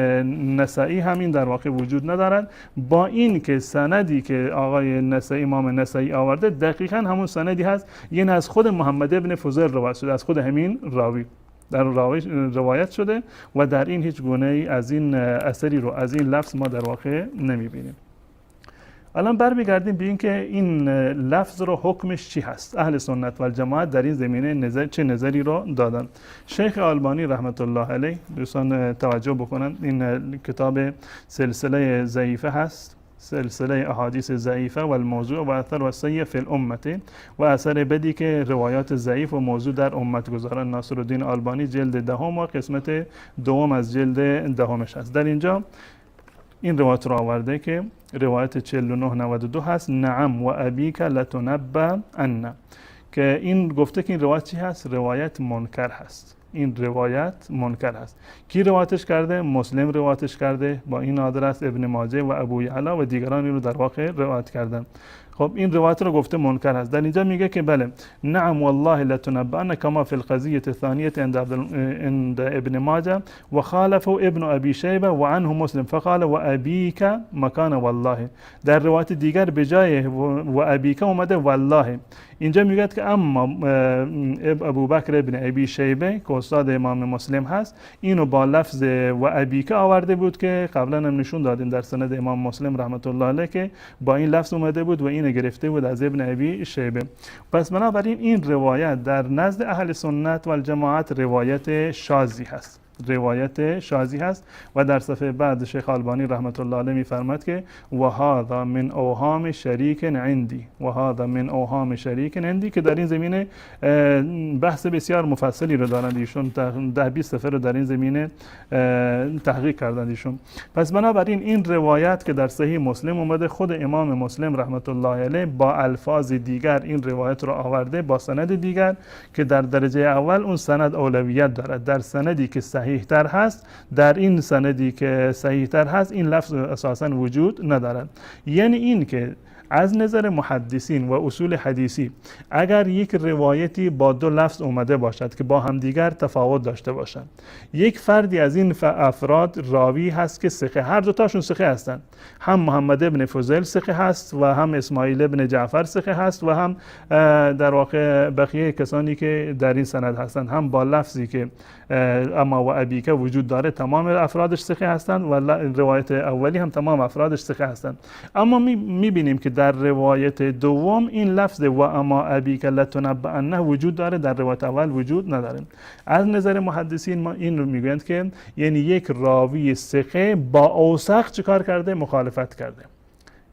نسائی همین در واقع وجود ندارد. با این که سندی که آقای نسائی امام نسائی آورده دقیقاً همون سندی هست، این از خود محمد ابن فضیل روایت شده، از خود همین راوی در روایت شده و در این هیچ گونه ای از این اثری رو از این لفظ ما در واقع نمیبینیم. الان برمیگردیم به این که این لفظ رو حکمش چی هست، اهل سنت و الجماعت در این زمینه چه نظری رو دادن. شیخ آلبانی رحمت الله علیه دوستان توجه بکنن، این کتاب سلسله ضعیفه هست، سلسله احادیث ضعیفه و الموضوع و اثر و سیء فی الامه و اثر بدی که روایات ضعیف و موضوع در امت گذارن، ناصرالدین آلبانی جلد دهم و قسمت دوم از جلد دهمش هست. در اینجا این روایت رو آورده که روایت 4992 هست، نعم و ابیک لتنبأ ان، که این گفته که این روایت چی هست؟ روایت منکر هست. این روایت منکر هست. کی روایتش کرده؟ مسلم روایتش کرده با این آدرس، ابن ماجه و ابو یعلا و دیگران این رو در واقع روایت کردن. خب این روایت رو گفته منکر هست. در اینجا میگه که بله نعم والله لتنبأن کما فی القضیه الثانیه عند ابن ماجه و خالفه ابن ابی شیبه و عنه مسلم فقال و ابیک مکان والله. در روایت دیگر به جای و ابیک اومده والله. اینجا میگه که اما ابوبکر ابن ابی شیبه که استاد امام مسلم هست اینو با لفظ و ابیک آورده بود که قبلا هم نشون دادیم در سند امام مسلم رحمت الله علیه که با این لفظ اومده بود و این گرفته بود از ابن ابی شیبه. پس بنابراین این روایت در نزد اهل سنت و الجماعت روایت شاذی هست، روایت شاذی هست. و در صفحه بعد شیخ آلبانی رحمت الله علیه میفرماد که و هذا من اوهام شریک عندی، و هذا من اوهام شریک عندی، که در این زمینه بحث بسیار مفصلی رو دارند ایشون، 10-20 صفحه رو در این زمینه تحقیق کردند ایشون. پس بنابراین این روایت که در صحیح مسلم اومده، خود امام مسلم رحمت الله علیه با الفاظ دیگر این روایت رو آورده با سند دیگر که در درجه اول اون سند اولویت دارد. در سندی که صحیح تر هست، در این سندی که صحیح تر هست این لفظ اساسا وجود ندارد. یعنی این که از نظر محدثین و اصول حدیثی اگر یک روایتی با دو لفظ اومده باشد که با همدیگر تفاوت داشته باشند، یک فردی از این افراد راوی هست که ثقه، هر دو تاشون ثقه هستند، هم محمد ابن فضیل ثقه هست و هم اسماعیل ابن جعفر ثقه هست و هم در واقع بقیه کسانی که در این سند هستند هم با لفظی که اما و ابیک وجود داره تمام افرادش ثقه هستند و روایت اولی هم تمام افرادش ثقه هستند. اما میبینیم که در روایت دوم این لفظ و اما ابیک لتنبأن وجود داره، در روایت اول وجود نداره. از نظر محدثین ما این رو میگویند که یعنی یک راوی ثقه با اوثق چیکار کرده؟ مخالفت کرده.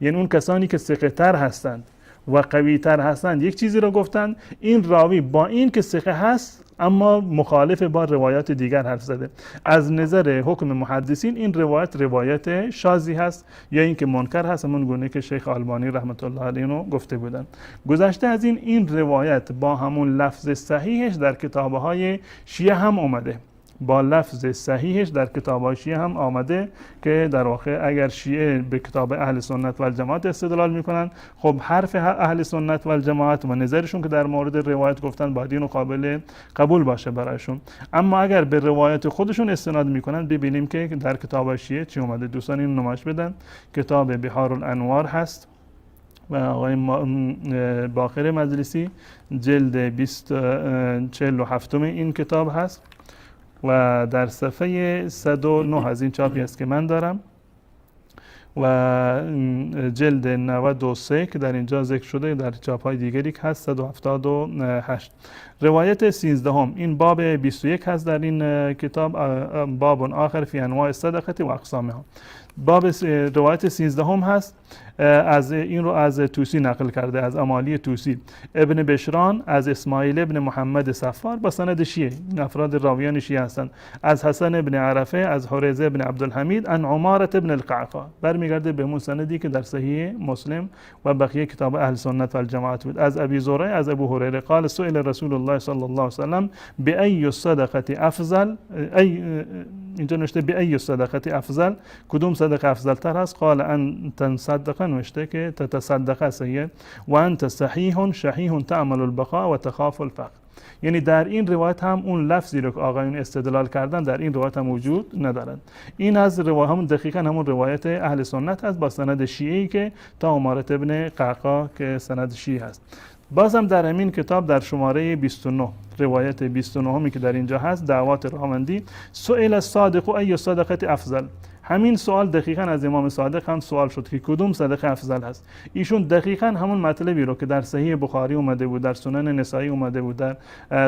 یعنی اون کسانی که ثقه تر هستند و قوی تر هستند یک چیزی رو گفتند، این راوی با این که ثقه هست اما مخالف با روایات دیگر حرف زده. از نظر حکم محدثین این روایت شاذی هست یا اینکه منکر هست، همون گونه که شیخ آلبانی رحمت الله علیه رو گفته بودن. گذشته از این روایت با همون لفظ صحیحش در کتاب‌های شیعه هم اومده، با لفظ صحیحش در کتاب شیعه هم آمده که در واقع اگر شیعه به کتاب اهل سنت و الجماعت استدلال میکنن، خب حرف اهل سنت و الجماعت و نظرشون که در مورد روایت گفتن باید اینو قابل قبول باشه برایشون. اما اگر به روایت خودشون استناد میکنن، ببینیم که در کتاب شیعه چی اومده. دوستان این نمایش بدن، کتاب بحار الانوار هست و آقای باقر مجلسی جلد 47 این کتاب هست و در صفحه 109 از این چاپی است که من دارم و جلد 93 که در اینجا ذکر شده، در چاپ‌های دیگری که هست 178. روایت 13 این باب 21 هست در این کتاب، باب آخر فی انواع الصدقه و اقسامها. باب روایت 13 هم هست، از این رو از توسی نقل کرده، از امالی توسی. ابن بشران از اسماعیل ابن محمد صفار با سند شیعه، این افراد راویان شیعه هستند. از حسن ابن عرفه از حریزه ابن عبدالحمید عن عمارة ابن القعقاع، برمیگرده به همون سندی که در صحیح مسلم و بقیه کتاب اهل سنت و الجماعت بود. از ابی زرع از ابو هریره قال سئل رسول الله صلی الله علیه وسلم بأی الصدقه افضل، اینجا نوشته بأی الصدقه افضل، کدوم صدقه افضل تر است؟ قال ان تصدق، نوشته که تتصدق صحیح، و انت صحیح شحیح تعمل البقاء و تخاف الفقر. یعنی در این روایت هم اون لفظی رو که آقایون استدلال کردن در این روایت هم وجود ندارد. این از روایت هم دقیقاً همون روایت اهل سنت هست با سند شیعی که تا عمارة ابن قعقاع که سند شیعی هست. بازم در همین کتاب در شماره 29 روایت 29 که در اینجا هست، دعوات راوندی، سئل الصادق ای الصدقه افضل، همین سوال دقیقاً از امام صادق هم سوال شد که کدوم صدقه افضل هست. ایشون دقیقاً همون مطلبی رو که در صحیح بخاری اومده بود، در سنن نسائی اومده بود، در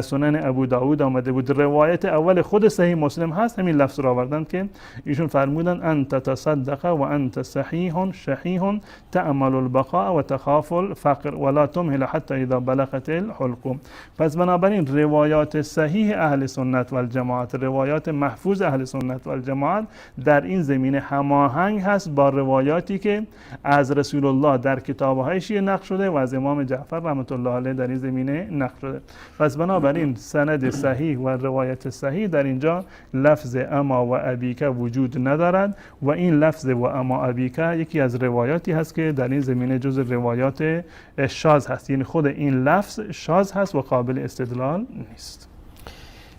سنن ابو داود اومده بود، روایت اول خود صحیح مسلم هست، همین لفظ رو آوردن که ایشون فرمودن انت تصدق و انت صحیح شحیح تعمل البقاء و تخاف الفقر ولا تمهل حتی اذا بلغت الحلقوم. پس بنابراین روایات صحیح اهل سنت و الجماعت، روایات محفوظ اهل سنت و الجماعت در این زمینه هماهنگ هست با روایاتی که از رسول الله در کتاب‌های شیعه نقل شده و از امام جعفر رحمت الله علیه در این زمینه نقل شده. پس بنابراین سند صحیح و روایت صحیح در اینجا لفظ اما و ابیک وجود ندارد و این لفظ و اما ابیک یکی از روایاتی هست که در این زمینه جز روایات شاذ هست، یعنی خود این لفظ شاذ هست و قابل استدلال نیست.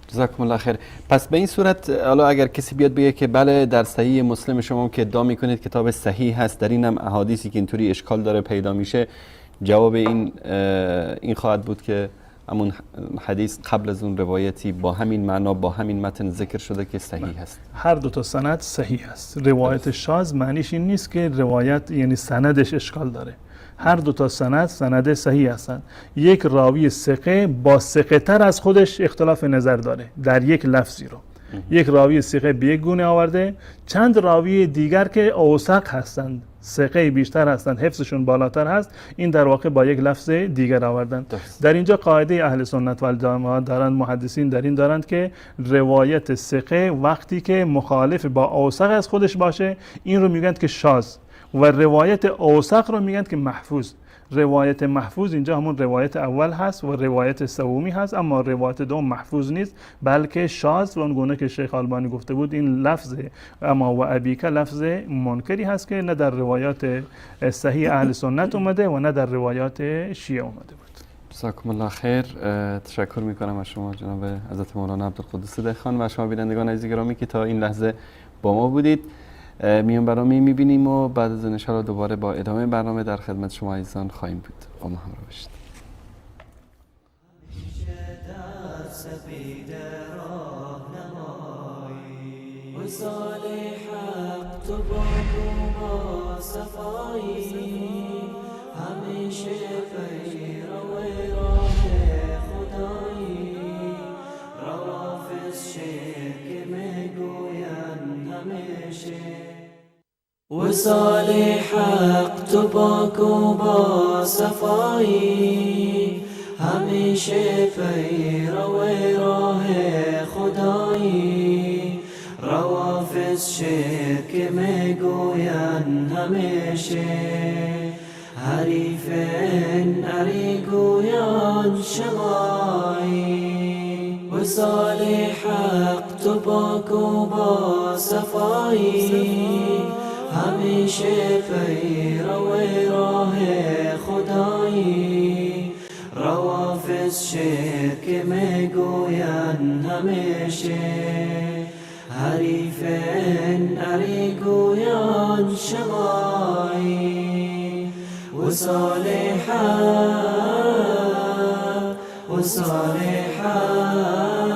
جزاکم الله خیر. پس به این صورت حالا اگر کسی بیاد بگه که بله در صحیح مسلم شما که ادعا میکنید کتاب صحیح هست، در این هم احادیثی که اینطوری اشکال داره پیدا میشه، جواب این خواهد بود که همون حدیث قبل از اون روایتی با همین معنا با همین متن ذکر شده که صحیح هست. هر دو تا سند صحیح هست. روایت شاذ معنیش این نیست که روایت یعنی سندش اشکال داره. هر دو تا سند صحیح هستند. یک راوی ثقه با ثقه تر از خودش اختلاف نظر داره در یک لفظی رو. یک راوی ثقه به یک گونه آورده، چند راوی دیگر که اوثق هستند، ثقه بیشتر هستند، حفظشون بالاتر هست، این در واقع با یک لفظ دیگر آوردن. در اینجا قاعده اهل سنت و الجماعت دارند، محدثین در این دارند که روایت ثقه وقتی که مخالف با اوثق از خودش باشه این رو میگن که شاذ و روایت اوثق رو میگن که محفوظ. روایت محفوظ اینجا همون روایت اول هست و روایت سومی هست، اما روایت دوم محفوظ نیست بلکه شاذ و اونگونه که شیخ البانی گفته بود این لفظ اما و ابیک لفظ منکری هست که نه در روایات صحیح اهل سنت اومده و نه در روایات شیعه اومده بود. جزاکم الله خیر. تشکر میکنم از شما جناب حضرت مولانا عبدالقدوس دهخان و شما بینندگان عزیز گرامی که تا این لحظه با ما بودید. میان برنامه میبینیم و بعد از انشاءالله دوباره با ادامه برنامه در خدمت شما عزیزان خواهیم بود. با ما همراه باشید. وصال حق تو پاک و با صفایی، همیشه پیرو راه خدایی، روافض شرک میگوین همیشه، حریف نری گویان شمایی. وصال حق تو پاک و با صفایی، همیشه پیرو راه خدایی، روافض شرک میگوین همیشه، حریف نری گویان شمایی. وصال حق وصال حق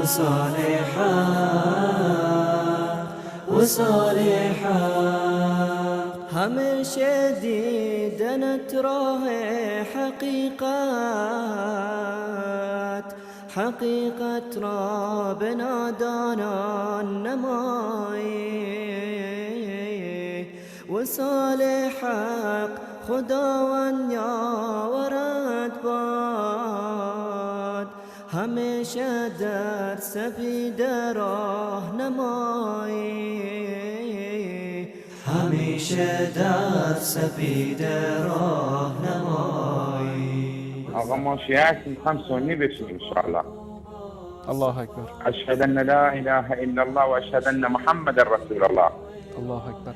وصال حق وصال حق، همیشه دیدنت راه حقیقت، حقیقت را به نادانان نمایی. وصال حق خداوند یاورد باد، همیشه در سپید راهنمایی، همیشه در سپید راهنمایی. آقا ما شیعه هستیم، هم سنی بشیم انشاءالله. الله اکبر. اشهد ان لا اله الا الله و اشهد ان محمد رسول الله. الله اکبر.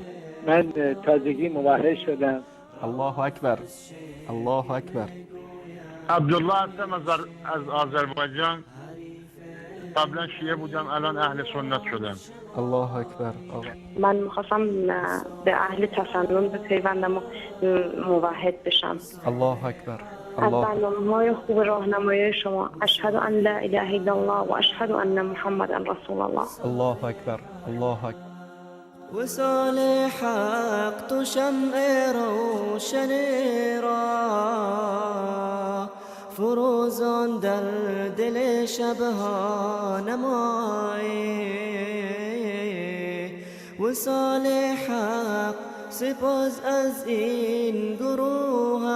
من تازگی موحد شدم. الله اکبر. الله اکبر. عبدالله هستم از آذربایجان. قبلا شیعه بودم، الان اهل سنت شدم. الله اکبر. من میخواستم به اهل تسنن بپیوندم و موحد بشم. الله اکبر. از برنامه‌های خوب راهنمایی شما اشهد ان لا اله الا الله و اشهد ان محمد رسول الله. الله اکبر. الله اکبر. وصال حق تو شمع روشن را، فروزان در دل شبها نمایی. وصال حق سپاس از این گروهت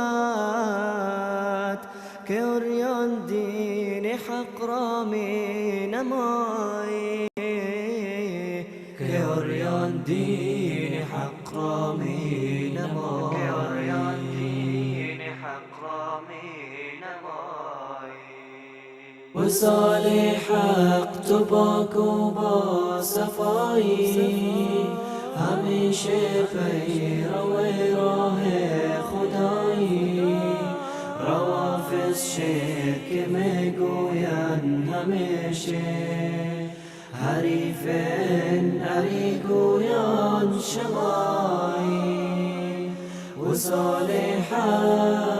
که عریان دین حق را می نمایی، که عریان دین حق را می نمایی، که عریان دین حق را می نمایی. وصال حق تو پاک و با صفایی، همیشه پیرو راه خدایی. روافض شعر که میگوین همیشه، حریفین علی گویان شمایی. وصال حق،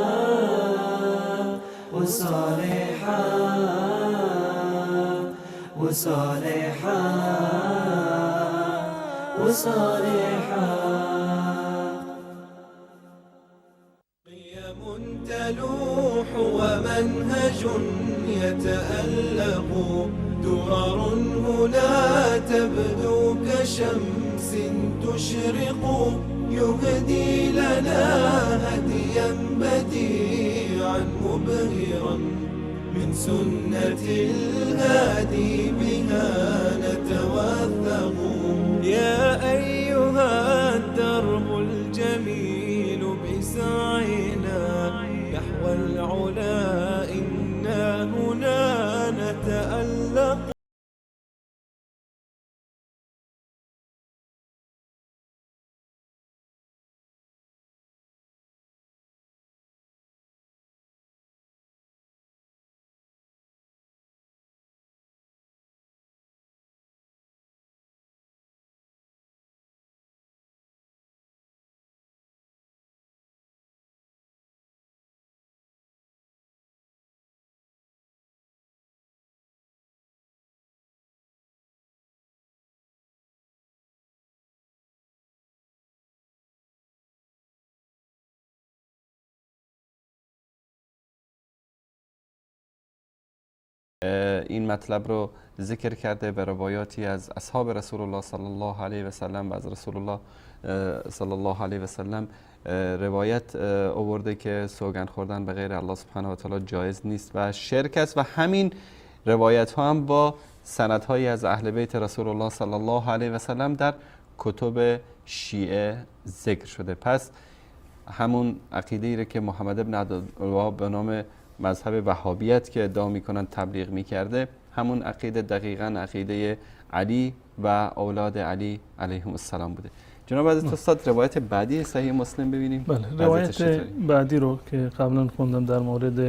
وصال حق، وصال حق، وصال حق. قيم تلوح ومنهج يتألق، درر هنا تبدو كشمس تشرق، يهدي لنا هديا بديعا مبهرا من سنة الهادي بها نتوثق. يا أيها الدرب الجميل بسعينا نحو العلا، إنا هنا نتألق. این مطلب رو ذکر کرده به روایاتی از اصحاب رسول الله صلی الله علیه و سلم و از رسول الله صلی الله علیه و سلم روایت آورده که سوگند خوردن به غیر الله سبحانه و تعالی جایز نیست و شرک است، و همین روایت ها هم با سندهایی از اهل بیت رسول الله صلی الله علیه و سلم در کتب شیعه ذکر شده. پس همون عقیده ای که محمد ابن عبدالوهاب به نام مذهب وهابیت که ادعا میکنن تبلیغ میکرده، همون عقیده دقیقاً عقیده علی و اولاد علی علیهم السلام بوده. جناب حضرت استاد روایت بعدی صحیح مسلم ببینیم. بله، روایت بعدی رو که قبلا خوندم در مورد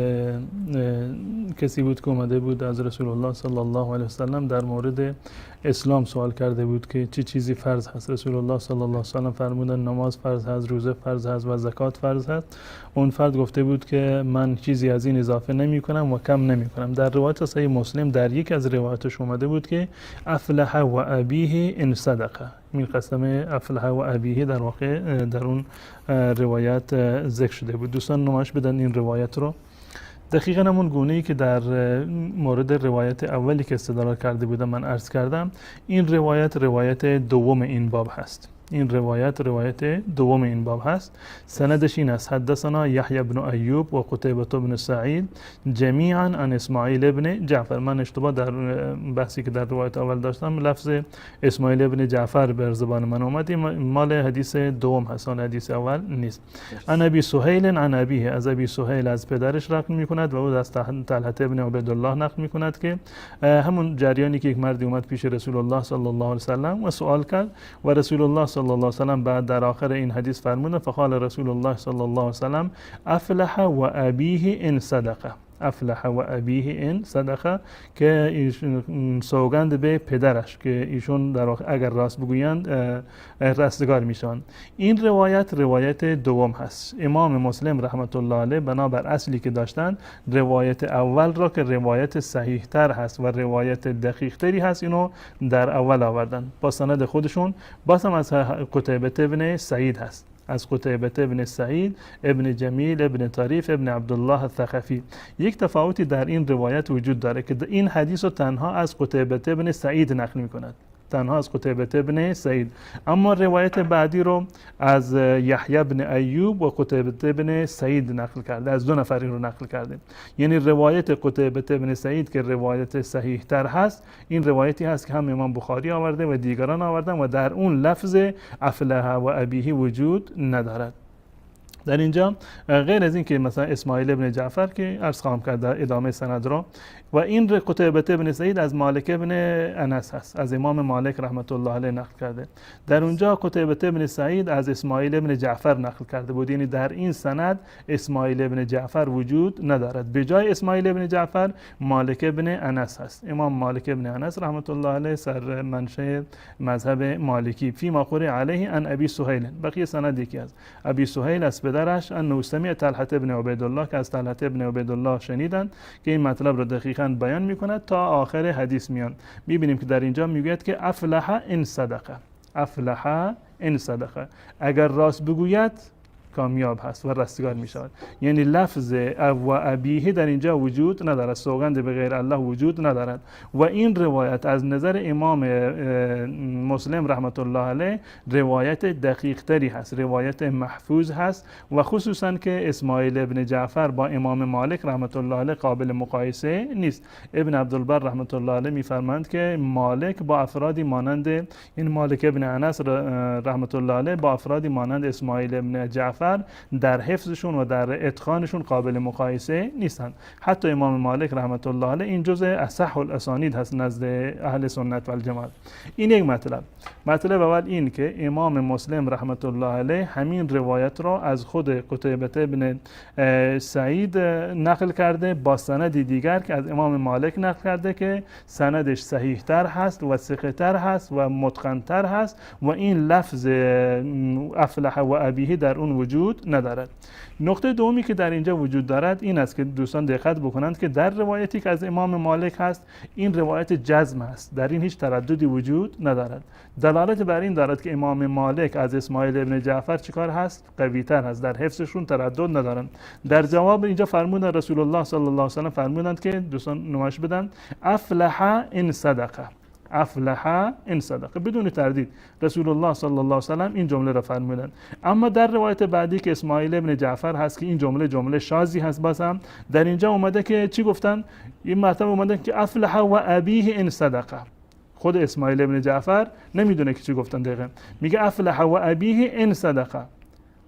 کسی بود که اومده بود از رسول الله صلی الله علیه وسلم در مورد اسلام سوال کرده بود که چه چیزی فرض هست. رسول الله صلی الله علیه وسلم فرمودن نماز فرض هست، روزه فرض هست و زکات فرض هست. اون فرد گفته بود که من چیزی از این اضافه نمی کنم و کم نمی کنم. در روایت صحیح مسلم در یک از روایاتش اومده بود که افلح و ابیه ان صدقه. این قسم افلح و ابیه در واقع در اون روایت ذکر شده بود. دوستان نمایش بدن این روایت رو. دقیقاً همون گونه‌ای که در مورد روایت اولی که استدلال کرده بودم من عرض کردم، این روایت روایت دوم این باب هست. این روایت دوم این باب هست. سندش این است: حدثنا یحیی بن ایوب و قتیبة بن سعید جمیعا عن اسماعیل ابن جعفر. من اشتباه در بحثی که در روایت اول داشتم لفظ اسماعیل ابن جعفر بر زبان من اومد، مال حدیث دوم هست، حدیث اول نیست. عن ابی سهیل عن ابیه، از ابی سهیل از پدرش نقل میکند و او از طلحه ابن عبیدالله نقل میکند که همون جریانی که یک مردی اومد پیش رسول الله صلی الله علیه و سلم و سوال کرد و رسول الله صلی الله علیه و سلم بعد در آخر این حدیث فرمودند: فقال رسول الله صلی الله علیه و سلم افلح و ابیه ان صدقه. افلح و ابیه ان صدقه، که ایشون سوگند به پدرش که ایشون در اگر راست بگویند رستگار میشن. این روایت دوم هست. امام مسلم رحمت الله علیه بنابر اصلی که داشتن روایت اول را که روایت صحیح تر هست و روایت دقیق تری هست اینو در اول آوردن با سند خودشون. باز هم از قتیبة ابن سعید هست، از قتیبة ابن سعید ابن جمیل ابن طریف ابن عبدالله الثقفی. یک تفاوتی در این روایت وجود داره که این حدیث رو تنها از قتیبة ابن سعید نقل می کند، تنها از قتیبة ابن سعید، اما روایت بعدی رو از یحیی بن ایوب و قتیبة ابن سعید نقل کرده، از دو نفر این رو نقل کرده. یعنی روایت قتیبة ابن سعید که روایت صحیح تر هست، این روایتی هست که هم امام بخاری آورده و دیگران آوردن و در اون لفظ افلح و ابیه وجود ندارد. در اینجا غیر از این که مثلا اسماعیل ابن جعفر که عرض خواهم کرد در ادامه سند را، و این قتیبة ابن سعید از مالک ابن انس هست، از امام مالک رحمت الله علیه نقل کرده. در اونجا قتیبة ابن سعید از اسماعیل ابن جعفر نقل کرده بود، یعنی در این سند اسماعیل ابن جعفر وجود ندارد. به جای اسماعیل ابن جعفر مالک ابن انس هست. امام مالک ابن انس رحمت الله علیه سر منشأ مذهب مالکی. فی ما قرئ علیه عن ابی سهیل، بقیه سند یکی از ابی سهیل از پدرش انه سمع طلحه ابن عبیدالله، که از طلحه ابن عبیدالله شنیدند که این مطلب را دقیقاً بیان میکند تا آخر حدیث میان. میبینیم که در اینجا میگوید که افلح ان صدقه، افلح ان صدقه، اگر راست بگوید کامیاب هست و رستگار می شود. یعنی لفظ و ابیه در اینجا وجود ندارد، سوگند به غیر الله وجود ندارد. و این روایت از نظر امام مسلم رحمت الله علیه روایت دقیق تری هست، روایت محفوظ هست، و خصوصا که اسماعیل ابن جعفر با امام مالک رحمت الله علیه قابل مقایسه نیست. ابن عبدالبر رحمت الله علیه میفرمایند که مالک با افرادی مانند این مالک ابن انس رحمت الله علیه با افرادی مانند اسماعیل ابن جعفر در حفظشون و در اتقانشون قابل مقایسه نیستند. حتی امام مالک رحمت الله علیه این جزء اصح الاسانید هست نزد اهل سنت و الجماعت. این یک مطلب اول این که امام مسلم رحمت الله علیه همین روایت را از خود قتیبة ابن سعید نقل کرده با سندی دیگر که از امام مالک نقل کرده که سندش صحیح تر هست و ثقه تر هست و متقن تر هست و این لفظ افلح و ابیه در اون وجود ندارد. نقطه دومی که در اینجا وجود دارد این است که دوستان دقت بکنند که در روایتی که از امام مالک هست این روایت جزم است، در این هیچ ترددی وجود ندارد. دلالت بر این دارد که امام مالک از اسماعیل ابن جعفر چیکار هست؟ قوی تر هست، در حفظشون تردد ندارند. در جواب اینجا فرمودند رسول الله صلی الله علیه و سلم فرمودند که دوستان نمایش بدن افلح ان صدقه، افلح ان صدقه، بدون تردید رسول الله صلی الله علیه و سلم این جمله را فرمودند. اما در روایت بعدی که اسماعیل ابن جعفر هست که این جمله شاذی هست، بازم در اینجا اومده که چی گفتن؟ این مرتبه اومده که افلح و ابیه ان صدقه. خود اسماعیل ابن جعفر نمیدونه که چی گفتن دقیقاً، میگه افلح و ابیه ان صدقه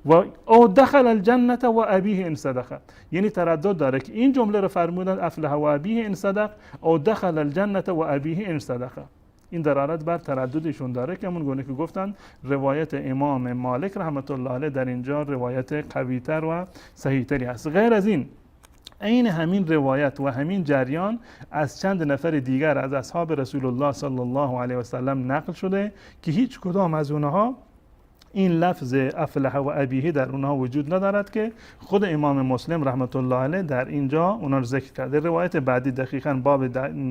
و او دخل الجنه و ابیه ان صدقه. یعنی تردد داره که این جمله رو فرمودن افلح و ابیه ان صدق او دخل الجنه و ابیه ان صدقه. این دلالت بر ترددشون داره که همون گونه که گفتن روایت امام مالک رحمت الله علیه در اینجا روایت قوی‌تر و صحیح‌تری هست. غیر از این عین همین روایت و همین جریان از چند نفر دیگر از اصحاب رسول الله صلی الله علیه و سلم نقل شده که هیچ کدام از اونها این لفظ افلح و ابیه در اونها وجود ندارد که خود امام مسلم رحمت الله علیه در اینجا اونا رو ذکر کرده. روایت بعدی دقیقاً باب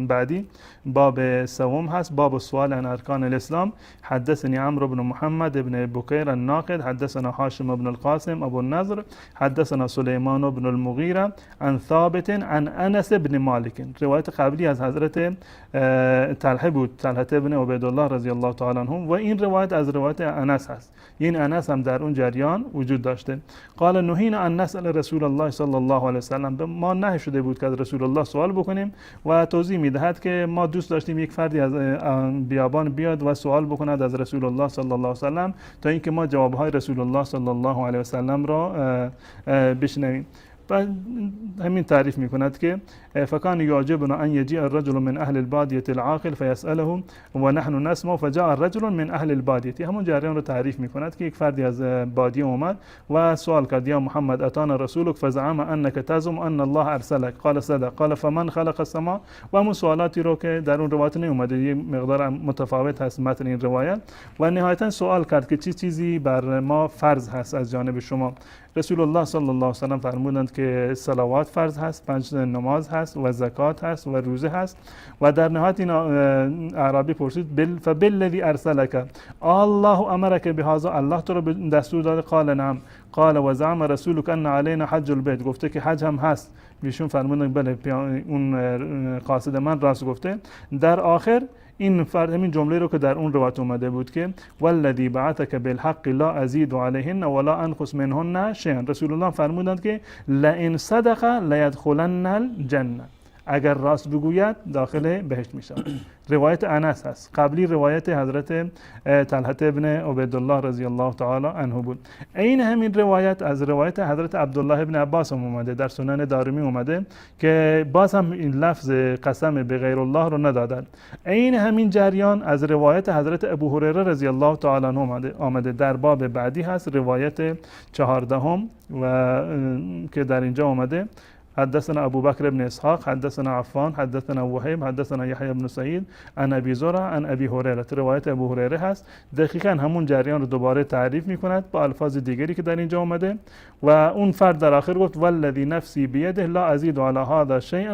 بعدی باب سوم هست، باب سوال عن ارکان الاسلام. حدثني عمرو بن محمد بن بكير الناقد حدثنا هاشم بن القاسم ابو النضر حدثنا سليمان بن المغيرة عن ثابت عن انس بن مالك. روایت قبلی از حضرت طلحه بود، طلحه بن عبیدالله رضی الله تعالی عنه، و این روایت از روایت انس هست. این انس هم در اون جریان وجود داشته. قال نهینا ان نسأل رسول الله صلی الله علیه وسلم، ما نهی شده بود که از رسول الله سوال بکنیم. و توضیح میدهد که ما دوست داشتیم یک فردی از بیابان بیاد و سوال بکند از رسول الله صلی الله علیه وسلم تا اینکه ما جوابهای رسول الله صلی الله علیه وسلم را بشنویم. و همین تعریف میکند که فکان یعجبنا ان یجیء الرجل من اهل البادیه العاقل فیسأله و نحن نسمع فجاء الرجل من اهل البادیه. همون جریان رو تعریف میکند که یک فردی از بادیه اومد و سوال کرد یا محمد اتانا رسولک فزعم انک تزعم ان الله ارسلک قال صدق قال فمن خلق السماء. و همون سوالاتی رو که در اون روایت نیومده، یک مقدار متفاوت هست متن این روایت. و نهایتا سوال کرد که چه چیزی بر ما فرض هست از جانب شما. رسول الله صلی الله علیه و سلم فرمودند که صلوات فرض هست، 5 نماز هست و زکات هست و روزه هست. و در نهایت این اعرابی پرسید فبالذی ارسلک الله امرک بهذا، الله تو رو دستور داده؟ قال نعم. قال و زعم رسولک ان علینا حج البیت، گفته که حج هم هست. ایشون فرمودند بله اون قاصد من راست گفته. در آخر این فرد همین جمله رو که در اون روایت اومده بود که والذی بعثک بالحق لا ازید علیهن ولا انقص منهن شیئا، رسول الله فرمودند که لئن صدق لیدخلن الجنه، اگر راست بگوید داخل بهشت میشه. روایت انس هست، قبلی روایت حضرت طلحه ابن عبیدالله رضی الله تعالی عنه بود. این همین روایت از روایت حضرت عبدالله ابن عباس هم اومده، در سنن دارمی اومده که باز هم این لفظ قسم به غیر الله رو ندادن. این همین جریان از روایت حضرت ابو هریره رضی الله تعالی عنه آمده، در باب بعدی هست، روایت 14 و که در اینجا اومده حدثنا ابو بكر بن اسحاق حدثنا عفان حدثنا وهيب حدثنا يحيى بن سعيد عن ابي زرع عن ابي هريره. روایت ابو هریره هست، دقیقاً همون جریان رو دوباره تعریف میکند با الفاظ دیگری که در اینجا اومده. و اون فرد در آخر گفت والذی نفسی بیده لا ازید علی هذا شیئا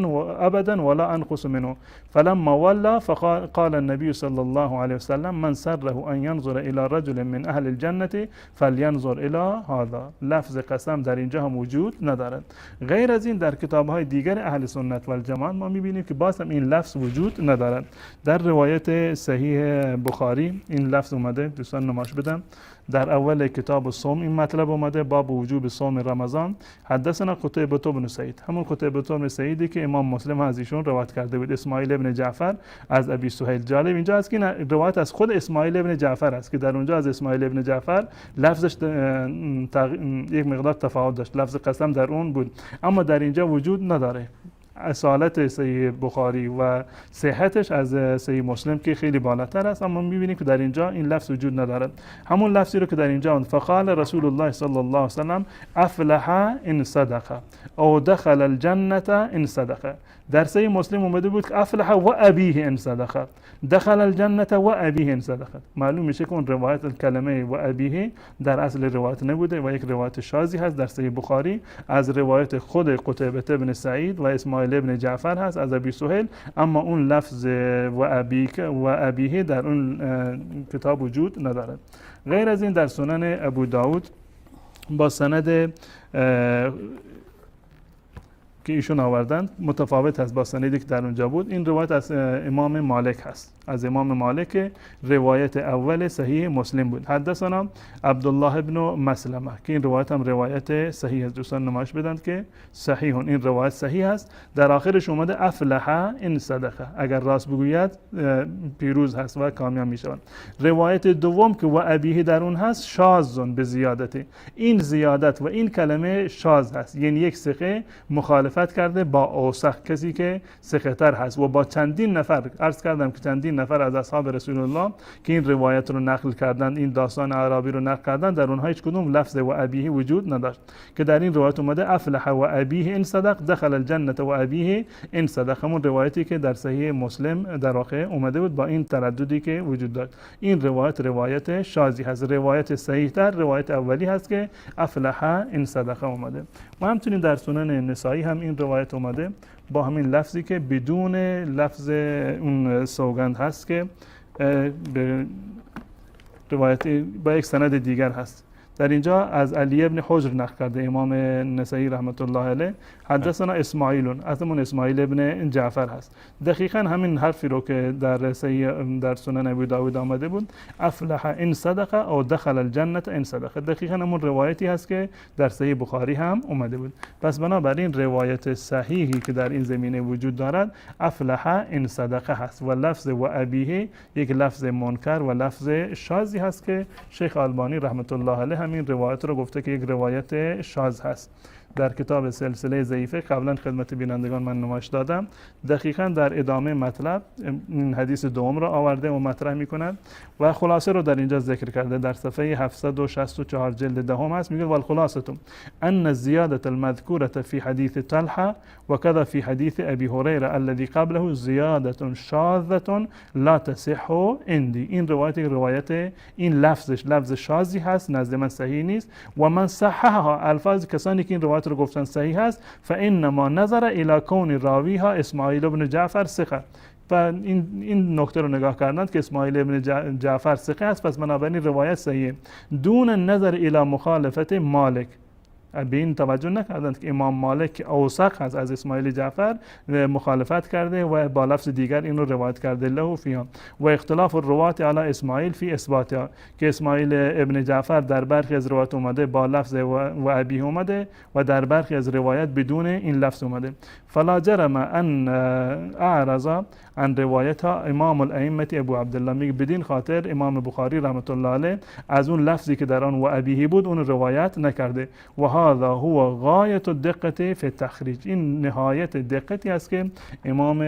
ابدا ولا انقص منه فلما ولى فقال النبي صلى الله عليه وسلم من سره ان ينظر الى رجل من اهل الجنه فلينظر الى هذا. لفظ قسم در اینجا هم وجود ندارد. غیر از این در کتاب‌های دیگر اهل سنت و الجماعت ما می‌بینیم که باز هم این لفظ وجود ندارد. در روایت صحیح بخاری این لفظ اومده، دوستان نمایش بدم. در اول کتاب الصوم این مطلب اومده، باب وجوب صوم رمضان. حدثنا قتیبة بن سعید، همون قتیبة بن سعیدی که امام مسلم از ایشون روایت کرده بود. اسماعیل ابن جعفر از ابی سهیل. جالب اینجا است که روایت از خود اسماعیل ابن جعفر است که در اونجا از اسماعیل ابن جعفر لفظش یک مقدار تفاوت داشت، لفظ قسم در اون بود، اما در اینجا وجود نداره. اصالت صحیح بخاری و صحتش از صحیح مسلم که خیلی بالاتر است، اما می‌بینیم که در اینجا این لفظ وجود ندارد. همون لفظی رو که در اینجا فقال رسول الله صلی الله علیه و سلم افلح ان صدق او دخل الجنه ان صدق. در صحیح مسلم اومده بود که افلح و ابیه ان صدق، دخل الجنه و ابیه ان صدق. معلوم میشه که اون روایت کلمه و ابیه در اصل روایت نبوده و یک روایت شاذی هست در صحیح بخاری از روایت خود قتیبة بن سعید و اسماعیل ابن جعفر هست از ابی سهیل، اما اون لفظ و ابیه در اون کتاب وجود ندارد. غیر از این در سنن ابو داود با سند که ایشون آوردند متفاوت هست با سندی که در اونجا بود. این روایت از امام مالک هست، از امام مالک، روایت اول صحیح مسلم بود. حدثنا عبدالله بن مسلمه که این روایت هم روایت صحیح است. دوستان نمایش بدند که صحیح، این روایت صحیح است. در آخرش اومده افلح ان صدقه، اگر راست بگوید پیروز هست و کامیاب می شود. روایت دوم که و ابیه در اون هست شاذ به زیادت، این زیادت و این کلمه شاذ هست، یعنی یک ثقه مخالف مخالفت کرده با اوسخ، کسی که ثقه‌تر هست، و با چندین نفر. عرض کردم که چندین نفر از اصحاب رسول الله که این روایت رو نقل کردند، این داستان اعرابی رو نقل کردند، در اونها هیچ کدوم لفظ و ابیه وجود نداشت که در این روایت اومده افلح و ابیه ان صدق دخل الجنه و ابیه ان صدق، همون روایتی که در صحیح مسلم در واقع اومده بود با این ترددی که وجود داشت. این روایت شاذی هست. روایت صحیح تر روایت اولی هست که افلح ان صدق اومده. و همچنین در سنن نسائی هم این روایت اومده با همین لفظی که بدون لفظ اون سوگند هست که روایت با یک سند دیگر هست. در اینجا از علی ابن حجر نقل کرده امام نسائی رحمت الله علیه، حدثنا اسماعیل، از همون اسماعیل ابن جعفر هست. دقیقاً همین حرفی رو که در سنن ابی داود آمده بود، افلح ان صدق او دخل الجنه ان صدق، دقیقاً همون روایتی هست که در صحیح بخاری هم اومده بود. پس بنابراین روایت صحیحی که در این زمینه وجود دارد افلح ان صدق هست و لفظ و ابیه یک لفظ منکر و لفظ شاذی هست که شیخ البانی رحمت الله علیه همین روایت رو گفته که یک روایت شاذ هست. در کتاب سلسله ضعیفه قبلا خدمت بینندگان من نمایش دادم، دقیقاً در ادامه مطلب این حدیث دوم را آورده و مطرح می‌کند و خلاصه رو در اینجا ذکر کرده. در صفحه 764 جلد دهم هست، میگه والخلاصه ان الزیاده المذکوره فی حدیث طلحه و كذا فی حدیث ابی هریره الذي قبله زیاده شاذه لا تصح عندي. این روایت این لفظ شاذی هست، نزد من صحیح نیست و من صححها، الفاظ کسانی که این روایت رو گفتن صحیح هست، فانما نظر الى کون راویها اسماعیل ابن جعفر ثقه، و این نکته رو نگاه کردند که اسماعیل ابن جعفر ثقه است، پس بنابراین روایت صحیحه. دون نظر الى مخالفت مالک، به این توجه نکردند که امام مالک اوثق هست از اسماعیل جعفر، مخالفت کرده و با لفظ دیگر این رو روایت کرده له فیها و اختلاف الروات علی اسماعیل فی اثباتها، که اسماعیل ابن جعفر در برخی از روایات اومده با لفظ و ابی اومده و در برخی از روایات بدون این لفظ اومده. فلا جرم ان اعرض عن روایتها امام الائمه ابو عبدالله، میگه بدین خاطر امام بخاری رحمت الله علیه از اون لفظی که در آن و ابیه بود اون روایت نکرده. و هذا هو غایت الدقت فی التخریج، این نهایت دقتی است که امام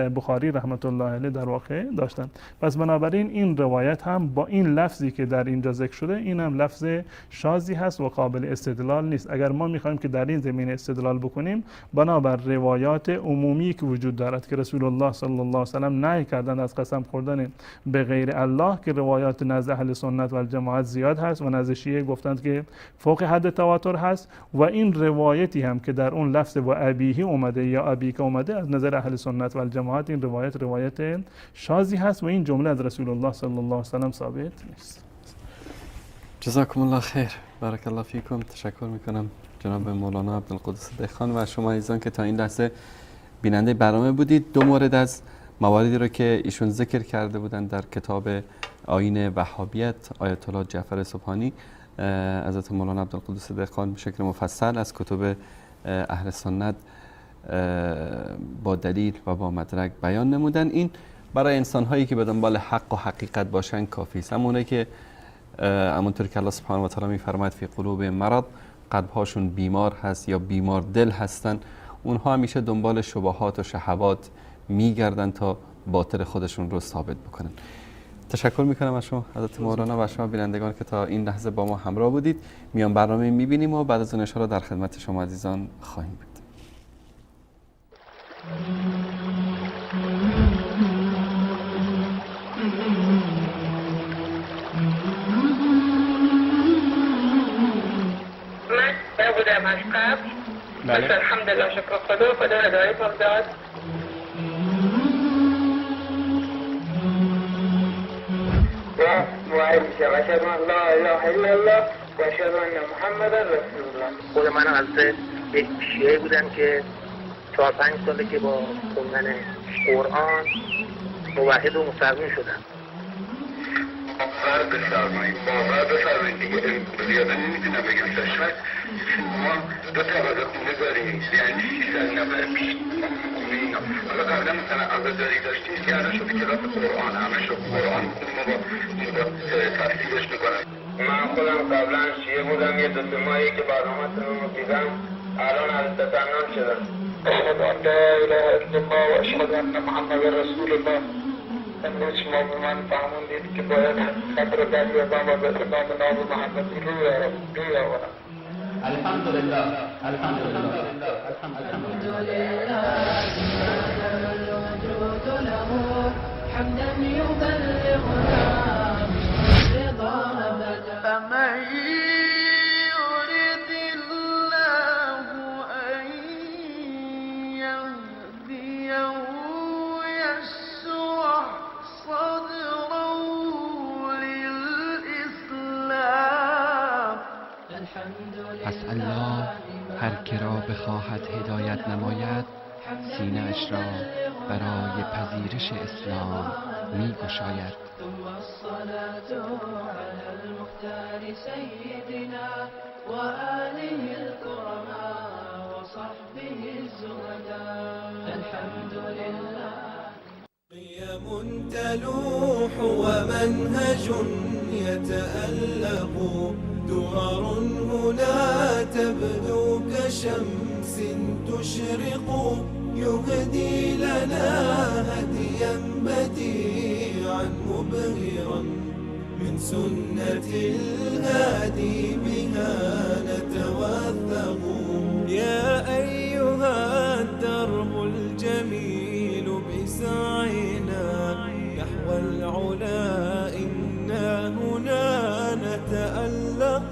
بخاری رحمت الله علیه در واقع داشتن. پس بنابراین این روایت هم با این لفظی که در اینجا ذکر شده این هم لفظ شاذی هست و قابل استدلال نیست. اگر ما میخوایم که در این زمینه استدلال بکنیم، بنابر روایات عمومی که وجود دارد که رسول الله صلی الله علیه و سلم نهی کردند از قسم خوردن به غیر الله، که روایات نزد اهل سنت و الجماعت زیاد هست و نزد شیعه گفتند که فوق حد تواتر هست، و این روایتی هم که در اون لفظ و ابیه اومده یا ابیک اومده از نظر اهل سنت و الجماعت این روایت شاذی هست و این جمله از رسول الله صلی الله علیه و سلم ثابت نیست. جزاکم الله خیر، بارک الله فیکم. تشکر میکنم جناب مولانا عبدالقدوس دهخان و شما عزیزان که تا این لحظه بیننده برنامه بودید. دو مورد از مواردی رو که ایشون ذکر کرده بودند در کتاب آیین وهابیت آیت الله جعفر سبحانی، حضرت مولانا عبدالقدوس دهخان به شکل مفصل از کتب اهل سنت با دلیل و با مدرک بیان نمودن. این برای انسان هایی که به دنبال حق و حقیقت باشن کافی است. همونه که همونطور که الله سبحانه و تعالی میفرماید فی قلوب مرض، قلبهاشون بیمار هست یا بیمار دل هستن، اونها همیشه دنبال شبهات و شهوات میگردن تا باطل خودشون رو ثابت بکنن. تشکر میکنم از شما حضرت مولانا و شما بینندگان که تا این لحظه با ما همراه بودید. میان برنامه میبینیم و بعد از اون اشاره در خدمت شما عزیزان خواهیم بود. من بودم از قبل، بس الحمدلله شکر خدا هدایت هم داد. و موعد میشم اشهد ان لا اله الا الله و اشهد ان محمد رسول الله. خود من از یک شیعه بودم که 4-5 ساله که با خوندن قرآن موحد و مسلمان شدم. باور بفرمایید دیگه زیاده نمیتونم بگم. شاید ما 2 طبقه خونه داریم، یعنی 300 نفر پیش اینا. حالا قبلا مثلا عزاداری داشتیم که الان شده کلاس قرآن، همه شد قرآن خونم با تفسیرش میکنن. من خودم قبلا شیعه بودم، یه 2-3 ماهی که برنامه‌تون رو دیدم الان از تسنن شدم. أشهد أن لا إله إلا الله وأشهد أن محمد رسول الله. امروز شما به من فهموندید که باید قدر دریازم و به ادام نام محمد روی آورم. الحمدلله الحمدلله الحمدلله الوجود له حمدا يبلغنا رضا أبدا. فمن يرد الله أن يهديه يشرح صدره للإسلام. پس الله هر که را بخواهد هدایت نماید سینه اش را برای پذیرش اسلام می گشاید. ثم الصلاة على المختار سيدنا وآله الكرماء وصحبه الزهداء. الحمد لله. قيم تلوح ومنهج يتألق درر هنا تبدو كشمس تشرق يهدي لنا هديا بديعا مبهرا من سنة الهادي بها نتوثق. يا أيها الدرب الجميل بسعينا نحو العلا إنا هنا نتألق.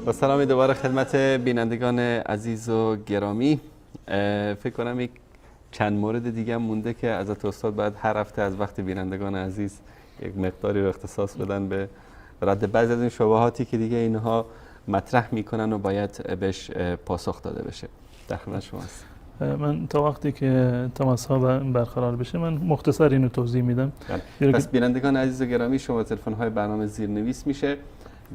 با سلامی دوباره خدمت بینندگان عزیز و گرامی. فکر کنم یک چند مورد دیگه مونده که حضرت استاد باید هر هفته از وقت بینندگان عزیز یک مقداری رو اختصاص بدن به رد بعضی از این شبهاتی که دیگه اینها مطرح میکنن و باید بهش پاسخ داده بشه. در خدمت شما هست. من تا وقتی که تماس ها برقرار بشه من مختصر اینو توضیح میدم. پس بینندگان عزیز و گرامی شما تلفن های برنامه زیرنویس میشه،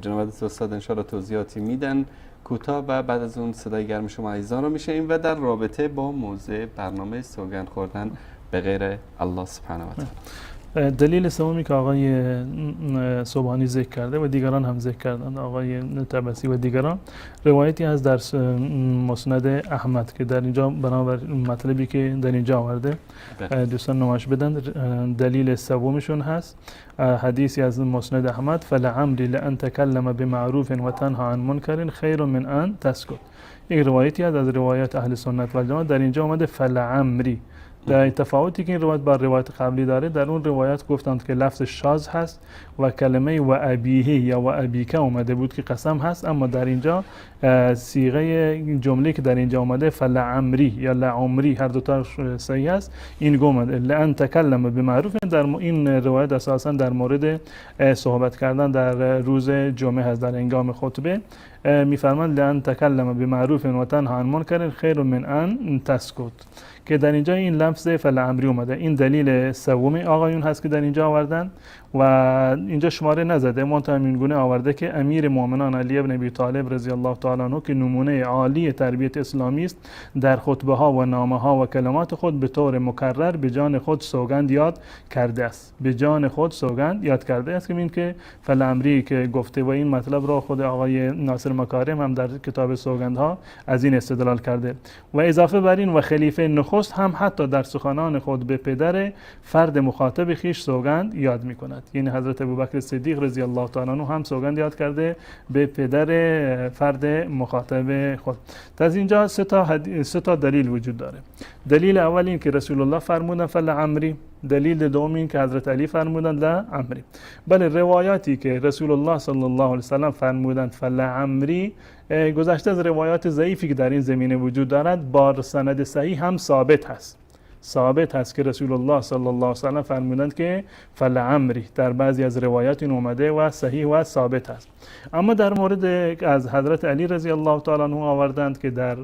جناب استاد انشاءالله توضیحاتی میدن کوتاه و بعد از اون صدای گرم شما عزیزان رو میشه این و در رابطه با موضوع برنامه سوگند خوردن به غیر الله سبحانه و تعالی. دلیل سومی که آقای صبحانی ذکر کرده و دیگران هم ذکر کردند، آقای طبسی و دیگران، روایتی از در مسند احمد که در اینجا بنابر مطلبی که در اینجا آورده دوستان نمایش بدن. دلیل سومشون هست حدیثی از مسند احمد: فلعمری لان تکلم بمعروف و تنها عن منکر خیر من ان تسکت. یک روایتی از روایات اهل سنت و جماعت در اینجا آمده فلعمری. در تفاوتی که این روایت با روایت قبلی داره، در اون روایت گفتند که لفظ شاذ هست و کلمه و ابیه یا و ابیک اومده بود که قسم هست، اما در اینجا صیغه جمله که در اینجا اومده فلعمری یا لعمری هر دو تا صحیح است. این گفته لان تکلم بمعروف، در این روایت اساسا در مورد صحبت کردن در روز جمعه هست، در هنگام خطبه میفرماند لان تکلم بمعروف و تنها عن منکر خیر من ان تسکت، که در اینجا این لفظ فلعمری اومده. این دلیل سوم آقایون هست که در اینجا آوردن و اینجا شماره نزده، منتها این گونه آورده که امیر مومنان علی ابن ابی طالب رضی الله تعالی عنه که نمونه عالی تربیت اسلامی است، در خطبه ها و نامه ها و کلمات خود به طور مکرر به جان خود سوگند یاد کرده است، به جان خود سوگند یاد کرده است که این که فلعمری که گفته و این مطلب را خود آقای ناصر مکارم هم در کتاب سوگندها از این استدلال کرده. و اضافه بر این و خلیفه نخست هم حتی در سخنان خود به پدر فرد مخاطب خیش سوگند یاد می‌کند. یعنی حضرت ابوبکر صدیق رضی الله تعالی عنه هم سوگند یاد کرده به پدر فرد مخاطب خود. از اینجا سه تا دلیل وجود داره. دلیل اول این که رسول الله فرمودن فلعمری، دلیل دوم این که حضرت علی فرمودن لعمری. بله، روایاتی که رسول الله صلی الله علیه و سلم فرمودند فلعمری گذشته از روایات ضعیفی که در این زمینه وجود دارد با سند صحیح هم ثابت هست. ثابت هست که رسول الله صلی الله علیه و سلم فرمودند که فلعمری، در بعضی از روایات این اومده و صحیح و ثابت است. اما در مورد از حضرت علی رضی الله تعالی عنه آوردند که در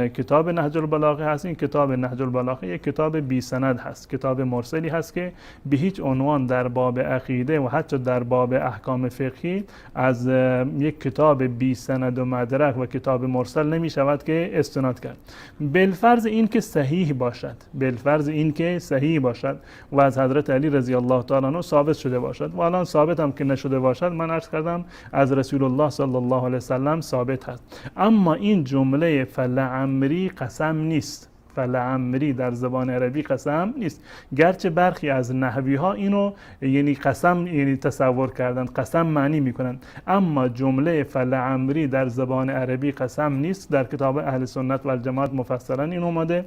کتاب نهج البلاغه هست. این کتاب نهج البلاغه یک کتاب بی سند هست، کتاب مرسلی هست که به هیچ عنوان در باب عقیده و حتی در باب احکام فقهی از یک کتاب بی سند و مدرک و کتاب مرسل نمی شود که استناد کرد. بالفرض این که صحیح باشد، بالفرض این که صحیح باشد و از حضرت علی رضی الله تعالی عنه ثابت شده باشد، و الان ثابت هم که نشده باشد، من عرض کردم از رسول الله صلی الله علیه و سلم ثابت هست. اما این جمله فلعمری قسم نیست. فلعمری در زبان عربی قسم نیست، گرچه برخی از نحوی ها اینو یعنی قسم یعنی تصور کردند، قسم معنی میکنند، اما جمله فلعمری در زبان عربی قسم نیست. در کتاب اهل سنت و الجماعت مفصلا این اومده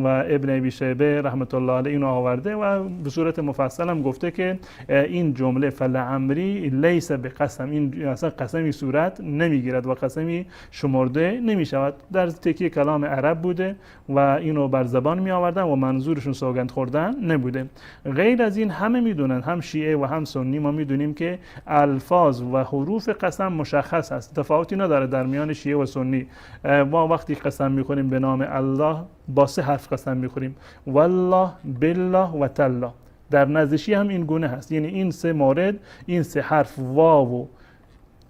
و ابن ابی شیبه رحمت الله علیه اینو آورده و به صورت مفصل هم گفته که این جمله فلعمری لیس بقسم، این اصلا قسمی صورت نمیگیرد و قسمی شمرده نمیشود، در تکیه کلام عرب بوده و اینو بر زبان می آوردن و منظورشون سوگند خوردن نبوده. غیر از این همه میدونن، هم شیعه و هم سنی ما میدونیم که الفاظ و حروف قسم مشخص است، تفاوتی نداره در میان شیعه و سنی. ما وقتی قسم میخوریم به نام الله با 3 حرف قسم میخوریم، والله، بالله و تالله. در نزد شیعه هم این گونه هست، یعنی این 3 مورد، این 3 حرف واو و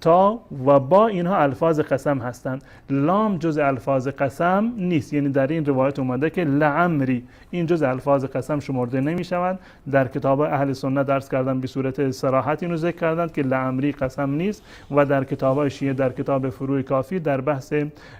تا و با اینها الفاظ قسم هستند. لام جز الفاظ قسم نیست، یعنی در این روایت اومده که لعمری، این جز الفاظ قسم شمرده نمی شود. در کتاب اهل سنت درس کردن به صورت صراحت اینو ذکر کردند که لعمری قسم نیست، و در کتاب شیعه در کتاب فروع کافی در بحث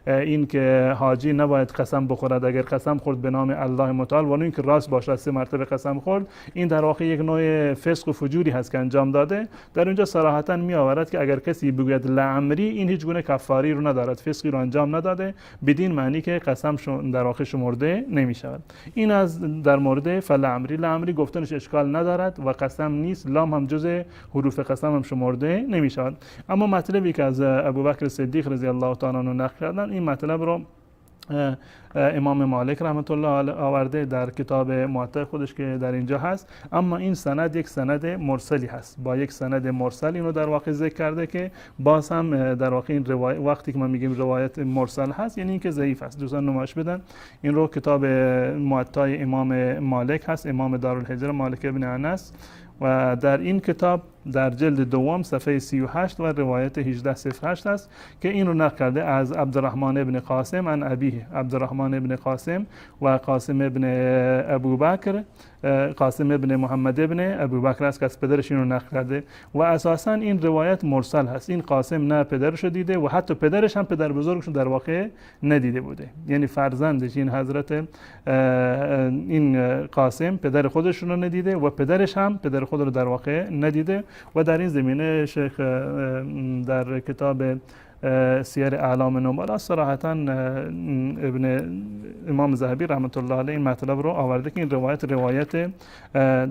این که حاجی نباید قسم بخورد اگر قسم خورد به نام الله متعال و این که راست باشد 3 مرتبه قسم خورد، این در واقع یک نوع فسق و فجوری هست که انجام داده. در اونجا صراحتا می آورد که اگر کسی بگوید لعمری، این هیچ گونه کفاری رو ندارد، فسقی رو انجام نداده، بدین معنی که قسم در واقع شمرده نمی شود. این از در مورد فلعمری. لعمری گفتنش اشکال ندارد و قسم نیست، لام هم جز حروف قسم هم شمرده نمی شود. اما مطلبی که از ابوبکر صدیق رضی الله تعالی عنه نقل کردن، این مطلب رو امام مالک رحمت الله علیه آورده در کتاب موطأ خودش که در اینجا هست، اما این سند یک سند مرسلی هست، با یک سند مرسل اینو در واقع ذکر کرده که باز هم در واقع این روایت، وقتی که ما میگیم روایت مرسل هست یعنی اینکه ضعیف است. دوستان نمایش بدن این رو، کتاب موطأ امام مالک هست، امام دارالهجره مالک ابن انس، و در این کتاب در جلد دوم صفحه 38 و روایت 1808 است که این رو نقل کرده از عبدالرحمن ابن قاسم عن ابیه. عبدالرحمن ابن قاسم و قاسم ابن ابوبکر، قاسم ابن محمد ابن ابوبکر است که از پدرش این رو نقل کرده و اساسا این روایت مرسل هست. این قاسم نه پدرش رو دیده و حتی پدرش هم پدر بزرگش در واقع ندیده بوده، یعنی فرزندش این حضرت این قاسم پدر خودش رو ندیده و پدرش هم پدر خود رو در واقع ندیده. و در این زمینه شیخ در کتاب سیر اعلام نبلا صراحتا ابن امام ذهبی رحمت الله علیه این مطلب رو آورده که این روایت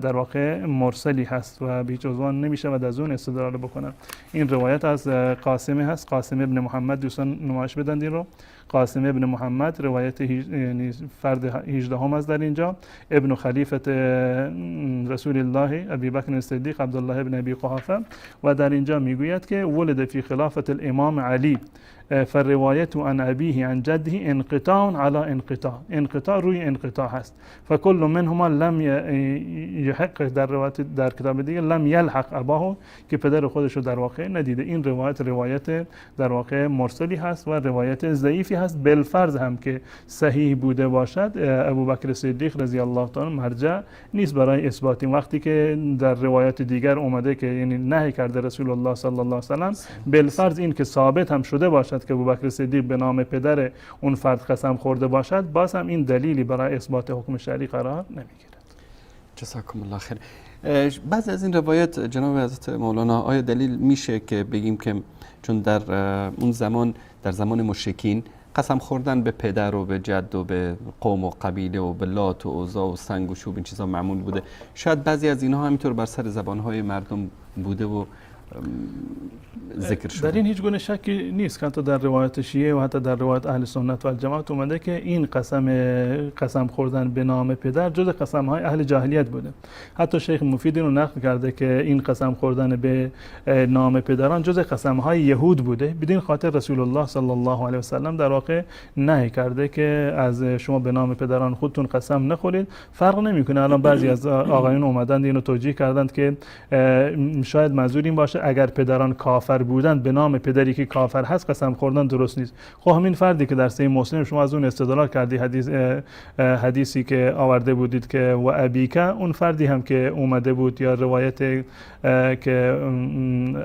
در واقع مرسلی هست و به هیچ عنوان نمیشه و از اون استدلال بکنن. این روایت از قاسم هست، قاسم ابن محمد. دوستان نمایش بدن این رو، قاسم ابن محمد، روایت یعنی فرد 18 هم از در اینجا، ابن خلیفه رسول الله ابی بکر الصدیق عبدالله ابن ابی قحافه، و در اینجا میگوید که ولد فی خلافت الامام علی فالروایت عن ابیه عن جده انقطاع علی انقطاع، انقطاع روی انقطاع هست. فکل منهما لم یحق، در روایت در کتاب دیگه لم یلحق اباه، که پدر خودش رو در واقع ندیده. این روایت در واقع مرسلی هست و روایت ضعیفی هست، بالفرض هم که صحیح بوده باشد ابوبکر صدیق رضی الله تعالی مرجع نیست برای اثبات این. وقتی که در روایت دیگر اومده که یعنی نهی کرده رسول الله صلی الله علیه و سلم، بالفرض این که ثابت هم شده باشد که ابوبکر صدیق به نام پدر اون فرد قسم خورده باشد، باز هم این دلیلی برای اثبات حکم شرعی قرار نمیگیرد. جزاکم الله خیر. بعضی از این روایت جناب حضرت مولانا، آیا دلیل میشه که بگیم که چون در اون زمان، در زمان مشرکین، قسم خوردن به پدر و به جد و به قوم و قبیله و به لات و عزا و سنگ و چوب این چیزا معمول بوده، شاید بعضی از اینها همینطور بر سر زبانهای مردم بوده و ذکر شده. در این هیچ گونه شکی نیست که حتی در روایت شیعه و حتی در روایت اهل سنت و الجماعت اومده که این قسم خوردن به نام پدر جز قسم‌های اهل جاهلیت بوده. حتی شیخ مفید رو نقل کرده که این قسم خوردن به نام پدران جز قسم‌های یهود بوده. بدین خاطر رسول الله صلی الله علیه و سلم در واقع نهی کرده که از شما به نام پدران خودتون قسم نخورید. فرق نمیکنه. الان بعضی از آقایون اومدند اینو توجیه کردند که شاید منظور این باشه اگر پدران کافر بودن به نام پدری که کافر هست قسم خوردن درست نیست. خب همین فردی که در صحیح مسلم شما از اون استدلال کردی حدیثی که آورده بودید که و ابیک، اون فردی هم که اومده بود یا روایت که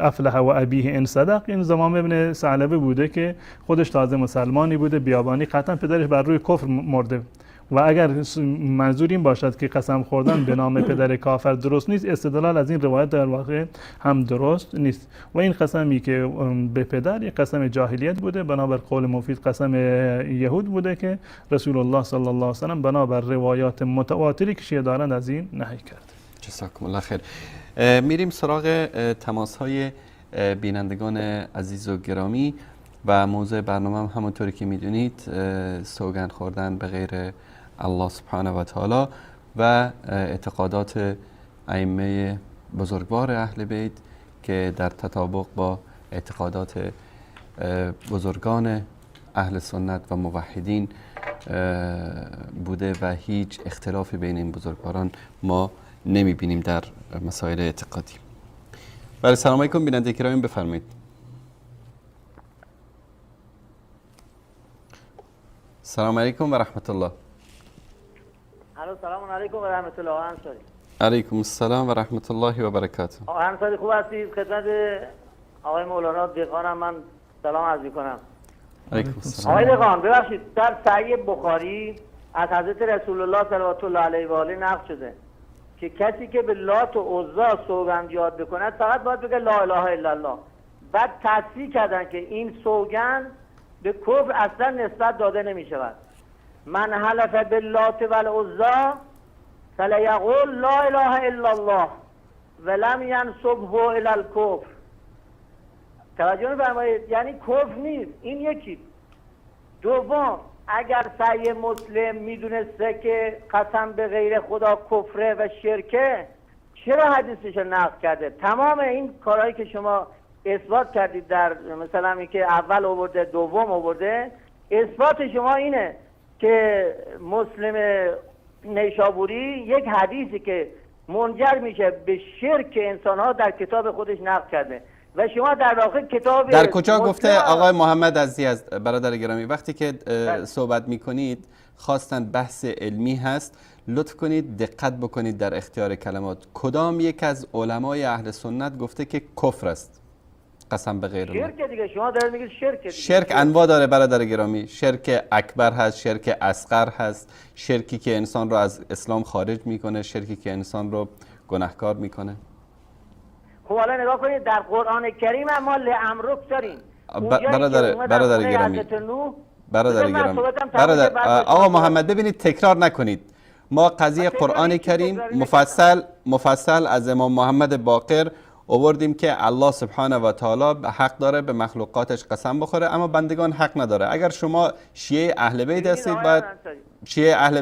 افلح و ابیه ان صدق، این زمام ابن ثعلبه بوده که خودش تازه مسلمانی بوده بیابانی، قطعا پدرش بر روی کفر مرده. و اگر منظور این باشد که قسم خوردن به نام پدر کافر درست نیست، استدلال از این روایت در واقع هم درست نیست. و این قسمی که به پدر یک قسم جاهلیت بوده، بنابر قول مفید قسم یهود بوده که رسول الله صلی الله علیه و سلم بنابر روایات متواتری که شیعه دارند از این نهی کرد. جزاکم الله خیر. میریم سراغ تماس های بینندگان عزیز و گرامی و موضوع برنامه هم همونطوری که میدونید سوگند خوردن به غیر الله سبحانه و تعالی و اعتقادات ائمه بزرگوار اهل بیت که در تطابق با اعتقادات بزرگان اهل سنت و موحدین بوده و هیچ اختلافی بین این بزرگواران ما نمی بینیم در مسائل اعتقادی. بله، سلام علیکم بیننده گرامی، بفرمایید. سلام علیکم و رحمت الله. سلام علیکم و رحمت الله. همسایه علیکم السلام و رحمت الله و برکاته. همسایه خوب هستید؟ خدمت آقای مولانا دقانم من سلام عرض می‌کنم. علیکم السلام. آقای دقان ببخشید، در صحیح بخاری از حضرت رسول الله صلوات الله علیه و آله نقل شده که کسی که به لات و عزا سوگند یاد بکند فقط باید بگه لا اله الا الله. بعد تصریح کردن که این سوگند به کفر اصلا نسبت داده نمی شود. من حلف باللات و العزا فلیقول لا اله الا الله ولم ینسبه الی الکفر. توجه می‌فرمایید؟ یعنی کفر نیست. این یکی. دوم، اگر صحیح مسلم میدونسته که قسم به غیر خدا کفره و شرکه، چرا حدیثش رو نقل کرده؟ تمام این کارهایی که شما اثبات کردید در مثلا این که اول آورده دوم آورده، اثبات شما اینه که مسلم نیشابوری یک حدیثی که منجر میشه به شرک انسان ها در کتاب خودش نقل کرده و شما در واقع کتاب در کجا گفته آقای محمد عزیز برادر گرامی؟ وقتی که صحبت میکنید خواستن بحث علمی هست، لطف کنید دقت بکنید در اختیار کلمات. کدام یک از علمای اهل سنت گفته که کفر است قسم به غیر الله؟ شرک دیگه. شما دارید میگید شرک دیگه. شرک انواع داره برادر گرامی. شرک اکبر هست، شرک اصغر هست، شرکی که انسان رو از اسلام خارج میکنه، شرکی که انسان رو گناهکار میکنه. خب حالا نگاه کنید در قرآن کریم ما لعمرک داریم. برادر گرامی آقا محمد ببینید تکرار نکنید. ما قضیه قرآن کریم مفصل از امام محمد باقر آوردیم که الله سبحانه و تعالی حق داره به مخلوقاتش قسم بخوره اما بندگان حق نداره. اگر شما شیعه اهل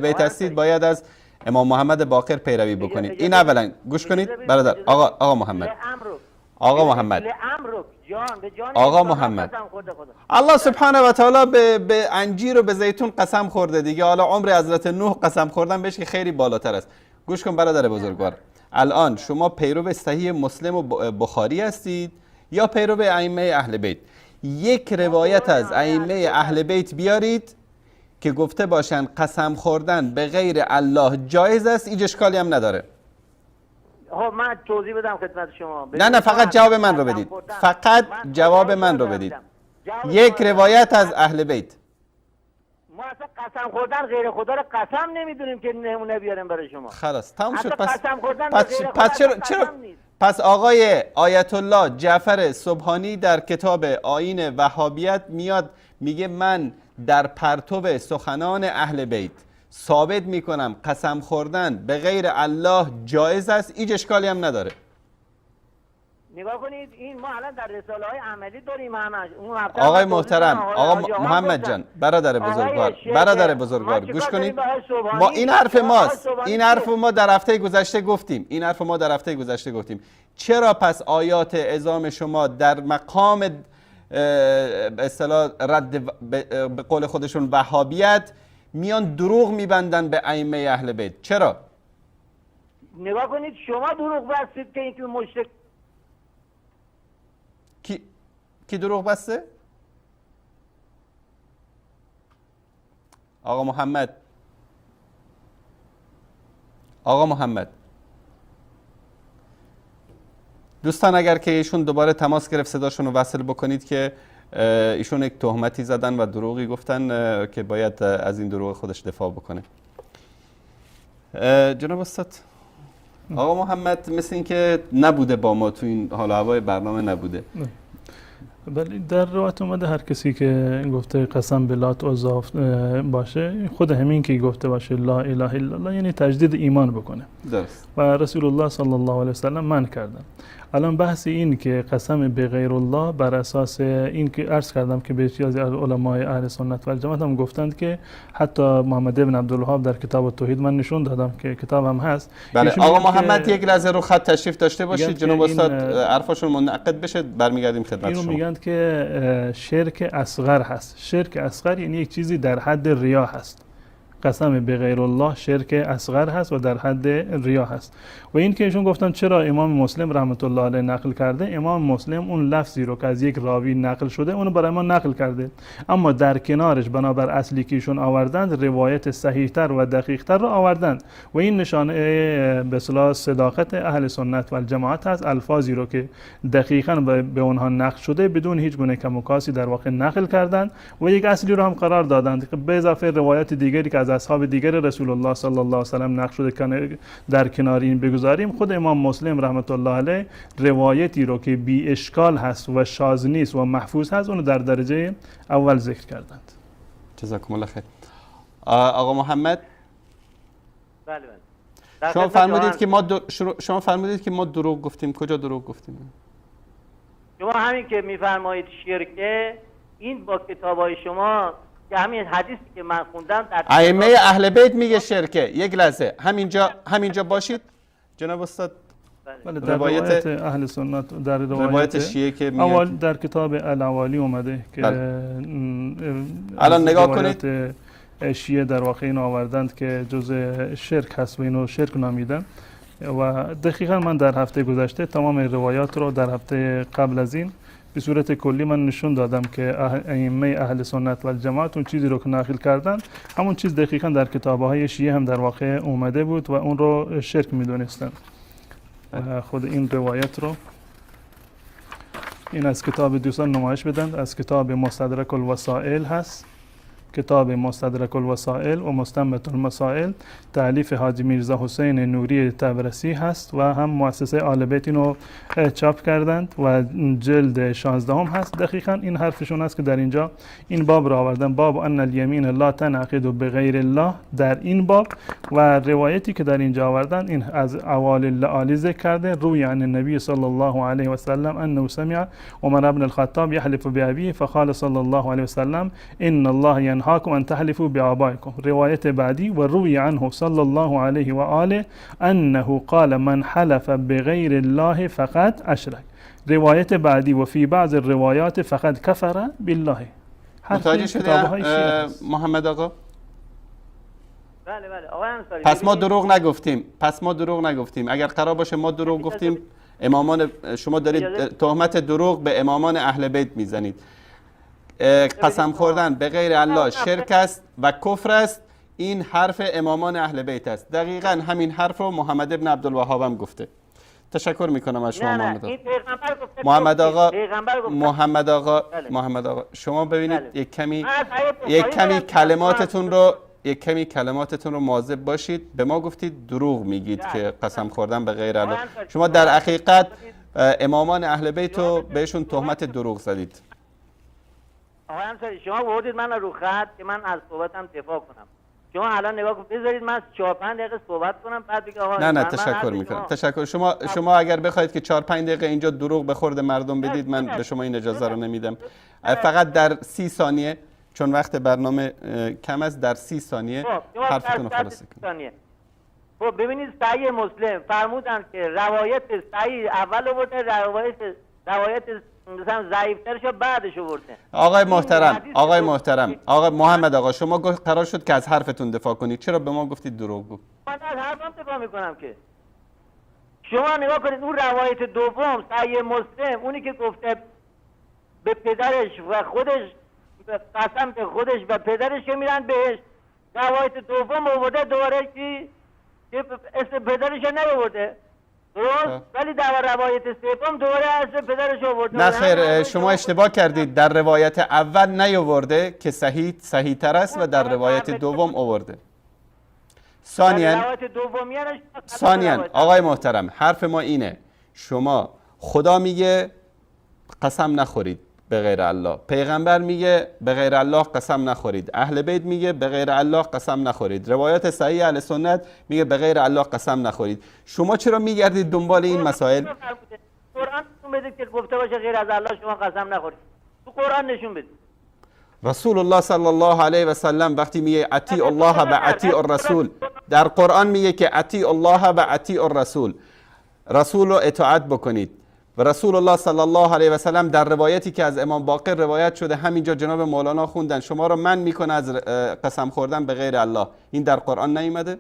بیت هستید باید از امام محمد باقر پیروی بکنید. این اولا گوش کنید برادر. آقا محمد الله سبحانه و تعالی به انجیر و به زیتون قسم خورده دیگه. حالا عمر حضرت نوح قسم خوردن بهش که خیلی بالاتر است. گوش کن برادر بزرگوار، الان شما پیرو صحیح مسلم و بخاری هستید یا پیرو ائمه اهل بیت؟ یک روایت از ائمه اهل بیت بیارید که گفته باشن قسم خوردن به غیر الله جایز است، هیچ اشکالی هم نداره. من توضیح بدم خدمت شما. نه فقط جواب من رو بدید. فقط جواب من رو بدید. یک روایت از اهل بیت. ما اصلا قسم خوردن غیر خدا رو قسم نمیدونیم که نمونه بیاریم برای شما. خلاص تموم شد. پس آقای آیت الله جعفر سبحانی در کتاب آیین وهابیت میاد میگه من در پرتو سخنان اهل بیت ثابت میکنم قسم خوردن به غیر الله جایز است، هیچ اشکالی هم نداره. نگاه کنید این ما الان در رساله های عملی داریم همش. اون هفته آقای هم محترم، آقای آقا محمد جان، برادر بزرگوار، شیخ، برادر ما بزرگوار، چیکار گوش کنید. داریم به آقای صبحانی؟ ما این حرف آقای ماست، صبحانی این حرف ما در هفته گذشته گفتیم، این حرف ما در هفته گذشته گفتیم. چرا پس آیات اعظام شما در مقام به اصطلاح رد به قول خودشون وهابیت میان دروغ میبندن به ائمه اهل بیت؟ چرا؟ نگاه کنید شما دروغ بستید که اینکه مشرک. کی دروغ بسته؟ آقا محمد، آقا محمد، دوستان اگر که ایشون دوباره تماس گرفت صداشون رو وصل بکنید که ایشون یک تهمتی زدن و دروغی گفتن که باید از این دروغ خودش دفاع بکنه. جناب استاد آقا محمد مثل این که نبوده با ما تو این حال و هوای برنامه نبوده. ولی در روایت اومده هر کسی که گفته قسم به لات و عزی باشه، خود همین که گفته باشه لا اله الا الله یعنی تجدید ایمان بکنه. درست. و رسول الله صلی الله علیه و سلم منع کردن. الان بحث این که قسم به غیر الله بر اساس این که عرض کردم که بسیاری از علمای اهل سنت و جماعت هم گفتند که حتی محمد ابن عبدالوهاب در کتاب التوحید من نشون دادم که کتاب هم هست. بله آقا محمد یک لحظه رو خط تشریف داشته باشید جناب استاد، حرفشون منعقد بشه برمیگردیم خدمت شما. اینو میگن که شرک اصغر هست. شرک اصغر یعنی یک چیزی در حد ریا هست. قسم به غیر الله شرک اصغر هست و در حد ریا هست. و این که ایشون گفتن چرا امام مسلم رحمت الله علیه نقل کرده، امام مسلم اون لفظی رو که از یک راوی نقل شده اونو برای ما نقل کرده، اما در کنارش بنابر اصلی که ایشون آوردند روایت صحیح‌تر و دقیق‌تر رو آوردند و این نشانه به اصطلاح صداقت اهل سنت و الجماعت هست. الفاظی رو که دقیقاً به اونها نقل شده بدون هیچ گونه کم و کاسی در واقع نقل کردند و یک اصلی رو هم قرار دادند به اضافه روایت دیگری که از اصحاب دیگر رسول الله صلی الله علیه و سلم نقل شده در کنار این بگذاریم. خود امام مسلم رحمت الله علیه روایتی رو که بی اشکال هست و شاذ نیست و محفوظ هست اونو در درجه اول ذکر کردند. جزاکم الله خیر. آقا محمد، بله بله. شما فرمودید که ما دروغ گفتیم. کجا دروغ گفتیم؟ شما همین که میفرمایید شرکه، این با کتابای شما که همین حدیثی که من خوندم در ائمه اهل بیت میگه شرکه. یک لحظه همینجا باشید جناب استاد. بله در روایت اهل سنت، در روایت شیعه که میگه اول در کتاب الاوالی اومده که الان نگاه کنید شیعه در واقع اینو آوردند که جزء شرک هست و اینو شرک نامیدن و دقیقا من در هفته گذشته تمام روایات رو در هفته قبل از این به صورت کلی من نشون دادم که ائمه اهل سنت و الجماعت اون چیزی رو که نقل کردن همون چیز دقیقاً در کتاب‌های شیعه هم در واقع اومده بود و اون رو شرک می‌دونستن. خود این روایت رو این از کتاب دوستان نمایش بدن، از کتاب مستدرک الوسائل هست، کتاب مستدرک الوسائل و مستنبط المسائل تألیف حاجی میرزا حسین نوری طبرسی هست و هم مؤسسه آل بیت اینو چاپ کردند و جلد 16 هم هست. دقیقاً این حرفشون است که در اینجا این باب را آوردن، باب ان الیمین لا تنعقد بغیر الله. در این باب و روایتی که در اینجا آوردن این از اوال لعالی ذکر کرده، روی عن النبی صلی الله علیه و سلم انه سمع عمر بن الخطاب یحلف بابیه فقال صلی الله علیه و سلم ان الله ینهاکم ان تحلفوا بآبائکم. روایت بعدی و روی عنه صلی الله علیه و آله انه قال من حلف بغیر الله فقد اشرک. روایت بعدی و فی بعض الروایات فقد کفر بالله. متوجه شده محمد آقا؟ بله بله آقای انصاری. پس ما دروغ نگفتیم. اگر قرار باشه ما دروغ گفتیم، امامان شما دارید تهمت دروغ به امامان اهل بیت میزنید. قسم خوردن به غیر الله شرک است و کفر است. این حرف امامان اهل بیت است. دقیقاً همین حرف رو محمد ابن عبدالوهاب هم گفته. تشکر میکنم از شما محمد آقا. شما ببینید یک کمی کلماتتون رو مواظب باشید. به ما گفتید دروغ میگید که قسم خوردن به غیر الله. شما در حقیقت امامان اهل بیت رو بهشون تهمت دروغ زدید. آقای انصاری شما بودید من رو خط که من از صحبتم دفاع کنم. شما الان نگاه کن، بذارید من 4-5 دقیقه صحبت کنم بعد بگید آها نه تشکر میکنم. تشکر. شما اگر بخواید که 4-5 دقیقه اینجا دروغ به خورد مردم بدید، من به شما این اجازه رو نمیدم. فقط در 30 ثانیه، چون وقت برنامه کم است، در 30 ثانیه حرفتون رو خلاصه کنید. خب ببینید صحیح مسلم فرمودن که روایت صحیح اول آورده، روایت مثلا ضعیف‌ترشو بعدش آورده. آقای محترم، آقا محمد آقا، شما قرار شد که از حرفتون دفاع کنید، چرا به ما گفتید دروغگو؟ من از حرفم دفاع میکنم که شما نگاه کنید اون روایت دوم صحیح مسلم، اونی که گفته به پدرش و خودش قسم به خودش و پدرش که میرن بهش، روایت دوم آورده دوباره که اسم پدرش نیاورده، درست؟ ولی در روایت سوم دوباره اسم پدرش آورده. نه خیر، شما اشتباه کردید. در روایت اول نیاورده که صحیح تر است و در روایت دوم آورده. ثانیاً آقای محترم، حرف ما اینه، شما خدا میگه قسم نخورید به غیر الله، پیغمبر میگه به غیر الله قسم نخورید، اهل بیت میگه به غیر الله قسم نخورید، روایت صحیح اهل سنت میگه به غیر الله قسم نخورید. شما چرا میگردید دنبال این مسائل؟ قرآن نشون بدید که گفته باشه غیر از الله شما قسم نخورید. تو قرآن نشون بدید. رسول الله صلی الله علیه و سلم وقتی میگه اطیع الله و اطیع الرسول، در قرآن میگه که اطیع الله و اطیع الرسول، رسول رو اطاعت بکنید. و رسول الله صلی الله علیه و سلم در روایتی که از امام باقر روایت شده، همینجا جناب مولانا خوندن، شما رو منع میکنه از قسم خوردن به غیر الله. این در قرآن نیومده؟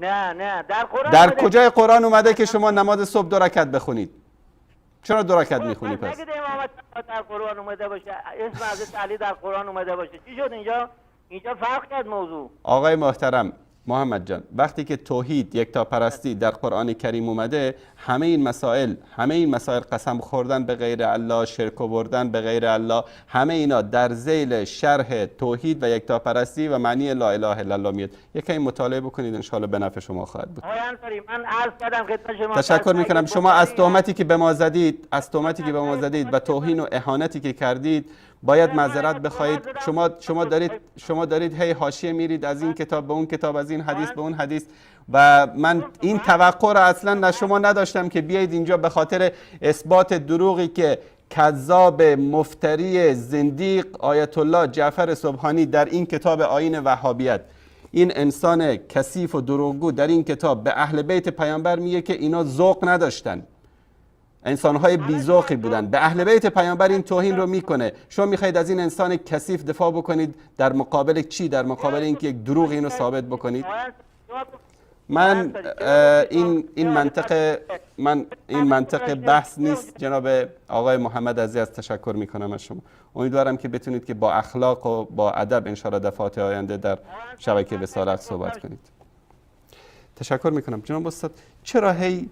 نه در قرآن در کجای قرآن اومده که شما نماز صبح 2 رکعت بخونید؟ چرا 2 رکعت میخونی پس؟ نگید امامت در قرآن اومده باشه، اسم حضرت علی در قرآن اومده باشه. چی شد اینجا فرق کرد موضوع. آقای محترم محمد جان، وقتی که توحید یکتاپرستی در قرآن کریم اومده، همه این مسائل قسم خوردن به غیر الله، شرک آوردن به غیر الله، همه اینا در ذیل شرح توحید و یکتاپرستی و معنی لا اله الا الله میاد. یکمی مطالعه بکنید، ان شاءالله به نفع شما خواهد بود. من عرض کردم خدمت شما، تشکر میکنم. شما از تهمتی که به ما زدید، و توهین و اهانتی که کردید باید معذرت بخواید. شما دارید هی حاشیه میرید از این کتاب به اون کتاب، از این حدیث به اون حدیث، و من این توقع را اصلا شما نداشتم که بیایید اینجا به خاطر اثبات دروغی که کذاب مفتری زندیق آیت الله جعفر سبحانی در این کتاب آیین وهابیت، این انسان کثیف و دروغگو در این کتاب به اهل بیت پیامبر میگه که اینا ذوق نداشتن، انسان‌های بی‌ذوقی بودن، به اهل بیت پیامبر این توهین رو میکنه. شما میخواید از این انسان کثیف دفاع بکنید در مقابل چی؟ در مقابل اینکه یک دروغ اینو ثابت بکنید؟ من این منطق بحث نیست. جناب آقای محمد عزیز، تشکر میکنم از شما. امیدوارم که بتونید که با اخلاق و با ادب ان شاءالله دفعات آینده در شبکه وصال صحبت کنید. تشکر میکنم. جناب استاد، چرا هی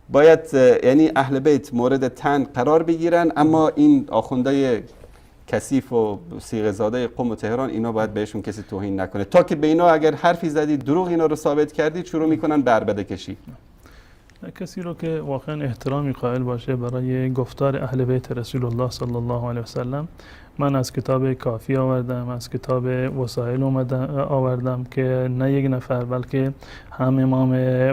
باید یعنی اهل بیت مورد طعن قرار بگیرن، اما این آخوندای کثیف و صیغه زاده قم و تهران اینا باید بهشون کسی توهین نکنه؟ تا که به اینا اگر حرفی زدید دروغ اینا رو ثابت کردید، شروع میکنن به عربده کشی. کسی رو که واقعا احترامی قائل باشه برای گفتار اهل بیت رسول الله صلی الله علیه و سلم، من از کتاب کافی آوردم، از کتاب وسائل آوردم که نه یک نفر بلکه هم امام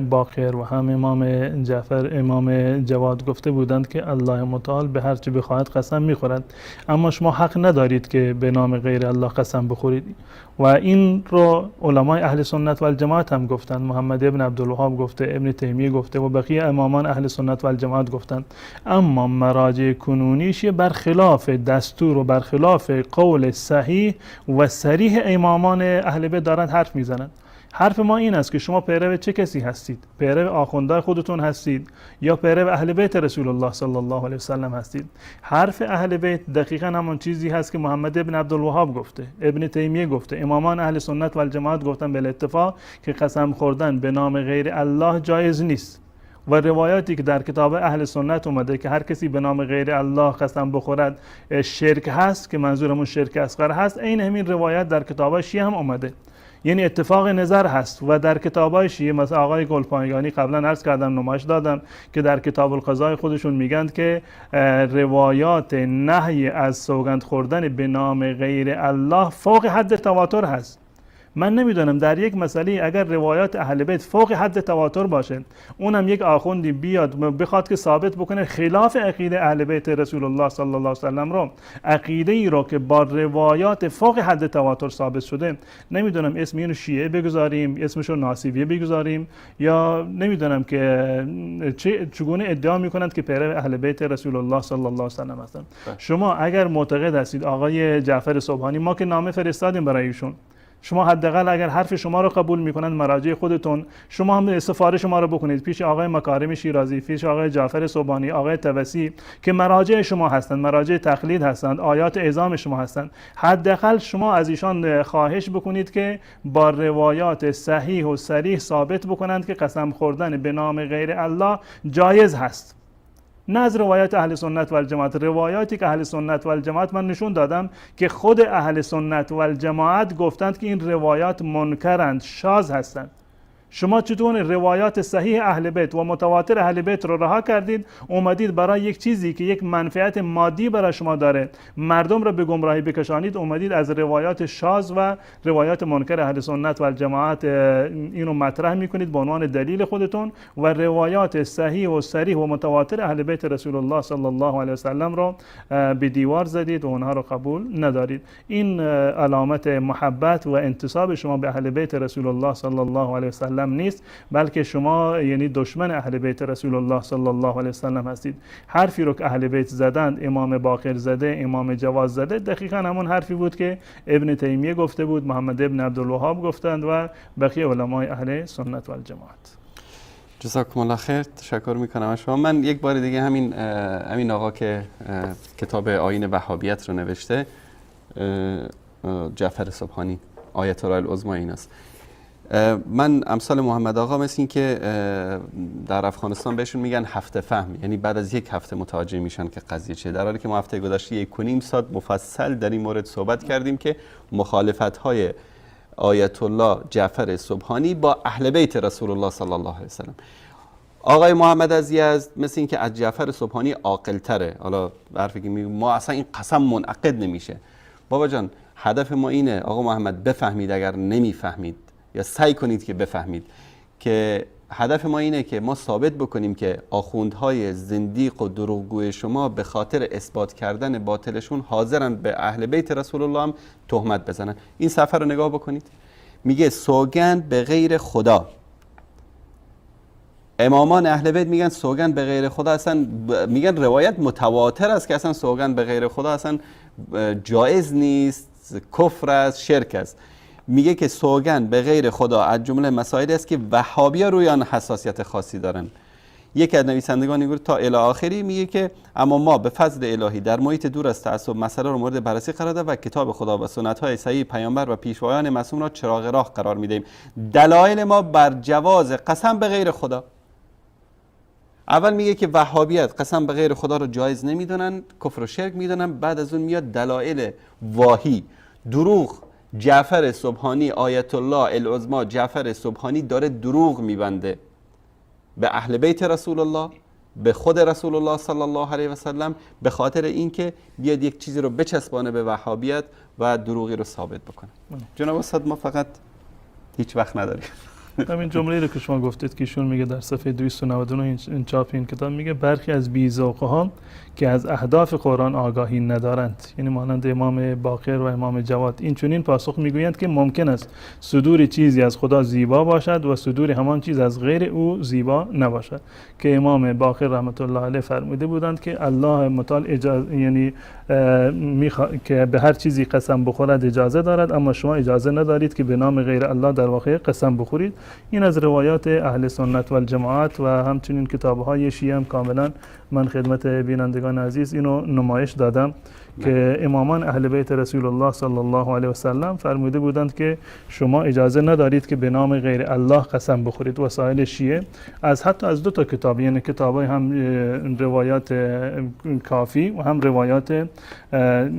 باقر و هم امام جعفر امام جواد گفته بودند که الله متعال به هر چی بخواهد قسم میخورد، اما شما حق ندارید که به نام غیر الله قسم بخورید. و این رو علمای اهل سنت و الجماعت هم گفتند. محمد ابن عبدالوهاب گفته، ابن تیمیه گفته و بقیه امامان اهل سنت و الجماعت گفتند. اما مراجع کنونیش برخلاف دستور و برخلاف قول صحیح و صریح امامان اهل بیت دارند حرف میزنند. حرف ما این است که شما پیرو چه کسی هستید؟ پیرو آخوندهای خودتون هستید یا پیرو اهل بیت رسول الله صلی الله علیه و سلم هستید؟ حرف اهل بیت دقیقاً همون چیزی هست که محمد ابن عبدالوهاب گفته، ابن تیمیه گفته، امامان اهل سنت و الجماعت گفتن به اتفاق که قسم خوردن به نام غیر الله جایز نیست. و روایاتی که در کتاب اهل سنت اومده که هر کسی به نام غیر الله قسم بخورد شرک هست، که منظورمون شرک اصغر هست، این همین روایت در کتاب شیعه هم اومده. یعنی اتفاق نظر هست. و در کتابای شیعه مثلا آقای گلپایگانی قبلا عرض کردم، نمایش دادم که در کتاب القضاء خودشون میگن که روایات نهی از سوگند خوردن به نام غیر الله فوق حد تواتر هست. من نمیدونم در یک مسئله اگر روایات اهل بیت فوق حد تواتر باشه، اونم یک آخوندی بیاد بخواد که ثابت بکنه خلاف عقیده اهل بیت رسول الله صلی الله علیه و سلم رو، عقیده ای رو که با روایات فوق حد تواتر ثابت شده، نمیدونم اسم اینو شیعه بگذاریم، اسمشو ناصبیه بگذاریم، یا نمیدونم که چگونه ادعا میکنند که پیرو اهل بیت رسول الله صلی الله علیه و سلم هستند. شما اگر معتقد هستید آقای جعفر سبحانی، ما که نامه فرستادیم برای ایشون، شما حداقل اگر حرف شما رو قبول میکنند مراجع خودتون، شما هم سفارش ما رو بکنید پیش آقای مکارم شیرازی، پیش آقای جعفر سبحانی، آقای توسی که مراجع شما هستند، مراجع تقلید هستند، آیات اعظام شما هستند. حداقل شما از ایشان خواهش بکنید که با روایات صحیح و صریح ثابت بکنند که قسم خوردن به نام غیر الله جایز هست. نه از روایات اهل سنت و الجماعت. روایاتی که اهل سنت و الجماعت من نشون دادم که خود اهل سنت و الجماعت گفتند که این روایات منکرند، شاذ هستند. شما چطور روایات صحیح اهل بیت و متواتر اهل بیت رو رها کردید، اومدید برای یک چیزی که یک منفعت مادی برای شما داره مردم رو به گمراهی بکشانید، اومدید از روایات شاذ و روایات منکر اهل سنت و الجماعت اینو مطرح میکنید به عنوان دلیل خودتون و روایات صحیح و صریح و متواتر اهل بیت رسول الله صلی الله علیه و سلم رو به دیوار زدید و اونها رو قبول ندارید. این علامت محبت و انتساب شما به اهل بیت رسول الله صلی الله علیه و سلم نیست، بلکه شما یعنی دشمن اهل بیت رسول الله صلی الله علیه و سلم هستید. حرفی رو که اهل بیت زدند، امام باقر زده، امام جواد زده، دقیقاً همون حرفی بود که ابن تیمیه گفته بود، محمد ابن عبدالوهاب گفتند و بقیه علمای اهل سنت و الجماعت. جزاکم الله خیر، تشکر میکنم از شما. من یک بار دیگه همین آقا که کتاب آیین وهابیت رو نوشته، جعفر سبحانی، آیت الله العظمی این است. من امثال محمد آقا مثل این که در افغانستان بهشون میگن هفته فهم، یعنی بعد از یک هفته متوجه میشن که قضیه چیه، در حالی که ما هفته گذشته 1.5 ساعت مفصل در این مورد صحبت کردیم که مخالفت های آیت الله جعفر سبحانی با اهل بیت رسول الله صلی الله علیه وسلم. آقای محمد از یزد مثل این که از جعفر سبحانی عاقل تره. حالا حرفی که ما اصلا این قسم منعقد نمیشه. بابا جان هدف ما اینه آقا محمد بفهمید، اگر نمیفهمید یا سعی کنید که بفهمید، که هدف ما اینه که ما ثابت بکنیم که آخوندهای زندیق و دروغگوی شما به خاطر اثبات کردن باطلشون حاضرن به اهل بیت رسول الله هم تهمت بزنن. این صفحه رو نگاه بکنید، میگه سوگند به غیر خدا. امامان اهل بیت میگن سوگند به غیر خدا، اصلا میگن روایت متواتر است که اصلا سوگند به غیر خدا اصلا جایز نیست، کفر است، شرک است. میگه که سوگند به غیر خدا از جمله مسائلی است که وهابی‌ها روی آن حساسیت خاصی دارن. یک از نویسندگان میگه تا الی آخری، میگه که اما ما به فضل الهی در محیط دور از تعصب مسئله رو مورد بررسی قرار داده و کتاب خدا و سنت‌های صحیح پیامبر و پیشوایان معصوم را چراغ راه قرار میدیم. دلایل ما بر جواز قسم به غیر خدا. اول میگه که وهابیت قسم به غیر خدا رو جایز نمیدونن، کفر و شرک میدونن، بعد از اون میاد دلایل واهی، دروغ. جعفر سبحانی، آیت الله العظمی جعفر سبحانی داره دروغ میبنده به اهل بیت رسول الله، به خود رسول الله صلی الله علیه و سلم، به خاطر اینکه بیاد یک چیزی رو بچسبانه به وهابیت و دروغی رو ثابت بکنه. جناب استاد ما فقط هیچ وقت نداریم. همین جمله رو که شما گفتید که ایشون میگه در صفحه 299 این چاپ این کتاب، میگه برخی از بی‌ذوقه ها که از اهداف قرآن آگاهی ندارند، یعنی مانند امام باقر و امام جواد، این چنین پاسخ میگویند که ممکن است صدور چیزی از خدا زیبا باشد و صدور همان چیز از غیر او زیبا نباشد، که امام باقر رحمت الله علیه فرموده بودند که الله متعال یعنی که به هر چیزی قسم بخورد اجازه دارد، اما شما اجازه ندارید که به نام غیر الله در واقع قسم بخورید. این از روایات اهل سنت و الجماعت و همچنین کتاب‌های شیعه هم کاملا من خدمت بینندگان عزیز اینو نمایش دادم که امامان اهل بیت رسول الله صلی الله علیه و سلم فرموده بودند که شما اجازه ندارید که به نام غیر الله قسم بخورید. وسایل شیعه حتی از دو تا کتاب، یعنی کتابای هم روایات کافی و هم روایات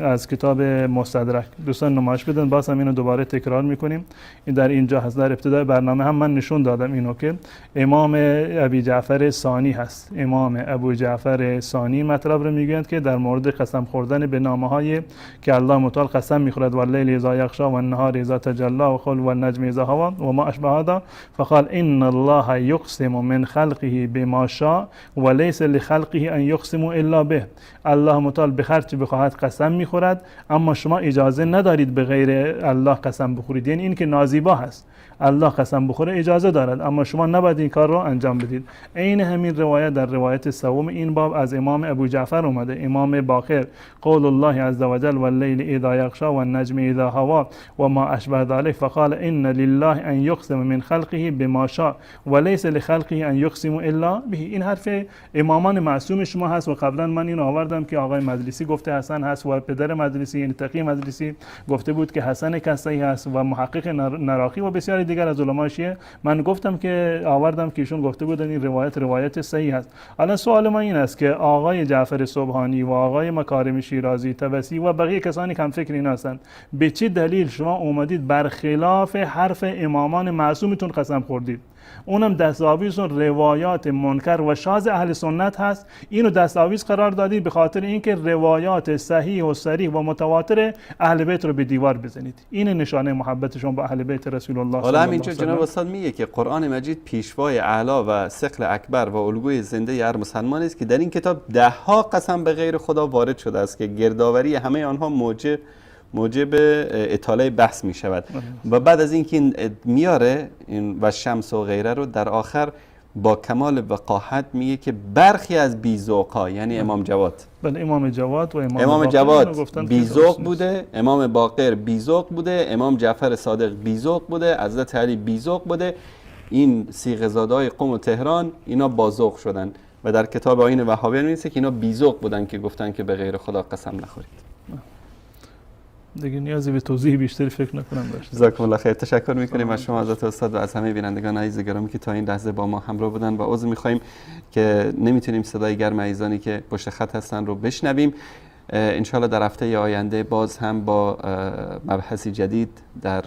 از کتاب مستدرک، دوستان نمایش بدن. باز هم اینو دوباره تکرار میکنیم، این در اینجا هست. در ابتدای برنامه هم من نشون دادم اینو که امام ابی جعفر ثانی هست، امام ابو جعفر جعفر ثانی مطلب رو میگویند که در مورد قسم خوردن به نامه های که الله متعال قسم میخورد واللیل اذا یغشی والنهار اذا تجلی و قل والنجم اذا هوی و ما اشبه هذا فقال ان الله یقسم من خلقه بما شاء وليس لخلقه ان يقسموا الا به. الله متعال به هر چی بخواهد قسم میخورد، اما شما اجازه ندارید به غیر الله قسم بخورید. یعنی این که نازیبا هست، الله قسم بخوره اجازه دارد، اما شما نباید این کار رو انجام بدید. عین همین روایت در روایت سوم این باب از امام ابو جعفر اومده، امام باقر: قول الله عز وجل واللیل اذا یغشی والنجم اذا هوی و ما اشبه ذلك فقال ان لله ان یقسم من خلقه بما شاء وليس لخلقه ان يقسموا الا به. این حرف امامان معصوم شما هست و قبلا من اینو آوردم که آقای مجلسی گفته حسن هست و پدر مجلسی یعنی تقی مجلسی گفته بود که حسن کسایی هست و محقق نراقی و بسیاری دیگر از علمای شیعه من گفتم که آوردم که ایشون گفته بودن این روایت صحیح هست. الان سوال ما این است که آقای جعفر سبحانی و آقای مکارم شیرازی طبسی و بقیه کسانی که هم فکر این هستند، به چه دلیل شما اومدید برخلاف حرف امامان معصومتون قسم خوردید؟ اونم دستاویزتون روایات منکر و شاذ اهل سنت هست، اینو دستاویز قرار دادید به خاطر اینکه روایات صحیح و صریح و متواتر اهل بیت رو به دیوار بزنید. این نشانه محبتشون با اهل بیت رسول الله صلی الله علیه و همینجور جناب استاد میگه که قرآن مجید پیشوای اعلی و ثقل اکبر و الگوی زنده هر مسلمان است که در این کتاب ده ها قسم به غیر خدا وارد شده است که گردآوری همه آنها موجب اطاله بحث می شود و بعد از اینکه میاره این و شمس و غیره رو در آخر با کمال وقاحت میگه که برخی از بیذوق‌ها یعنی امام جواد، بله امام جواد و امام جواد بیذوق بوده، امام باقر بیذوق بوده، امام جعفر صادق بیذوق بوده، حضرت علی بیذوق بوده، این صیغه زاده‌های قم و تهران اینا باذوق شدن و در کتاب آیین وهابیان می‌نویسه که اینا بیذوق بودن که گفتن که به غیر خدا قسم نخورید. دیگه نیازی به توضیح بیشتری فکر نکنم داشت. جزاکم الله خیر. تشکر میکنیم از شما حضرت استاد و از همه بینندگان عزیز گرامی که تا این لحظه با ما همراه بودن و عذر میخوایم که نمیتونیم صدای گرم عزیزانی که پشت خط هستن رو بشنویم. انشالله در هفته آینده باز هم با مبحثی جدید در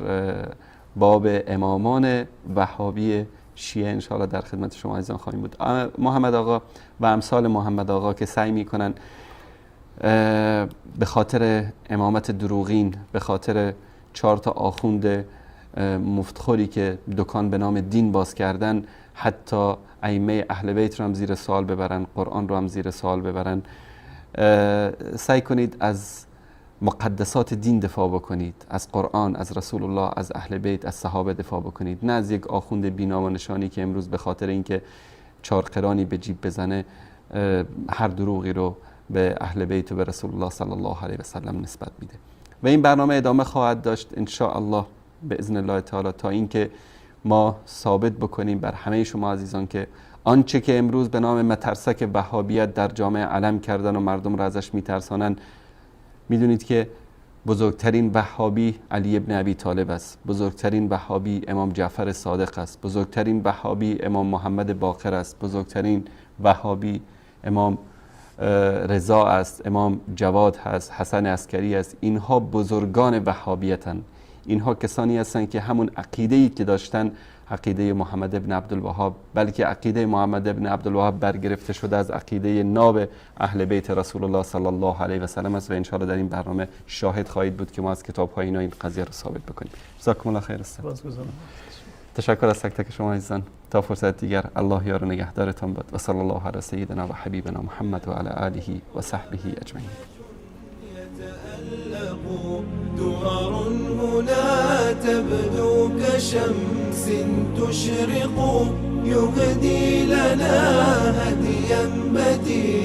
باب امامان وهابی شیعه انشالله در خدمت شما عزیزان خواهیم بود. محمد آقا و امثال محمد آقا که سعی میکنن به خاطر امامت دروغین، به خاطر 4 تا آخوند مفتخوری که دکان به نام دین باز کردن، حتی ائمه اهل بیت رو هم زیر سوال ببرن، قرآن رو هم زیر سوال ببرن، سعی کنید از مقدسات دین دفاع بکنید، از قرآن، از رسول الله، از اهل بیت، از صحابه دفاع بکنید، نه از یک آخوند بی‌نام و نشانی که امروز به خاطر اینکه 4 قرانی به جیب بزنه هر دروغی رو به اهل بیت و به رسول الله صلی الله علیه و سلم نسبت میده. و این برنامه ادامه خواهد داشت ان شاء الله به اذن الله تعالی تا اینکه ما ثابت بکنیم بر همه شما عزیزان که آنچه که امروز به نام مترسک وهابیت در جامعه علم کردن و مردم را ازش میترسانن، میدونید که بزرگترین وهابی علی ابن ابی طالب است، بزرگترین وهابی امام جعفر صادق است، بزرگترین وهابی امام محمد باقر است، بزرگترین وهابی امام رضا است، امام جواد هست، حسن عسکری است. اینها بزرگان وهابیتن، اینها کسانی هستند که همون عقیده‌ای که داشتن عقیده محمد ابن عبدالوهاب، بلکه عقیده محمد ابن عبدالوهاب برگرفته شده از عقیده ناب اهل بیت رسول الله صلی الله علیه و سلم است و ان شاءالله در این برنامه شاهد خواهید بود که ما از کتاب‌های اینا این قضیه رو ثابت بکنیم. جزاکم الله خیر. تشکر از تک تک شما عزیزان. تا فرصت دیگر الله یار و نگهدارتان باد و صلی الله علی سیدنا و حبیبنا محمد و علی آله و صحبه اجمعین. درر هنا تبدو كشمس تشرق يهدي لنا هديا بديعا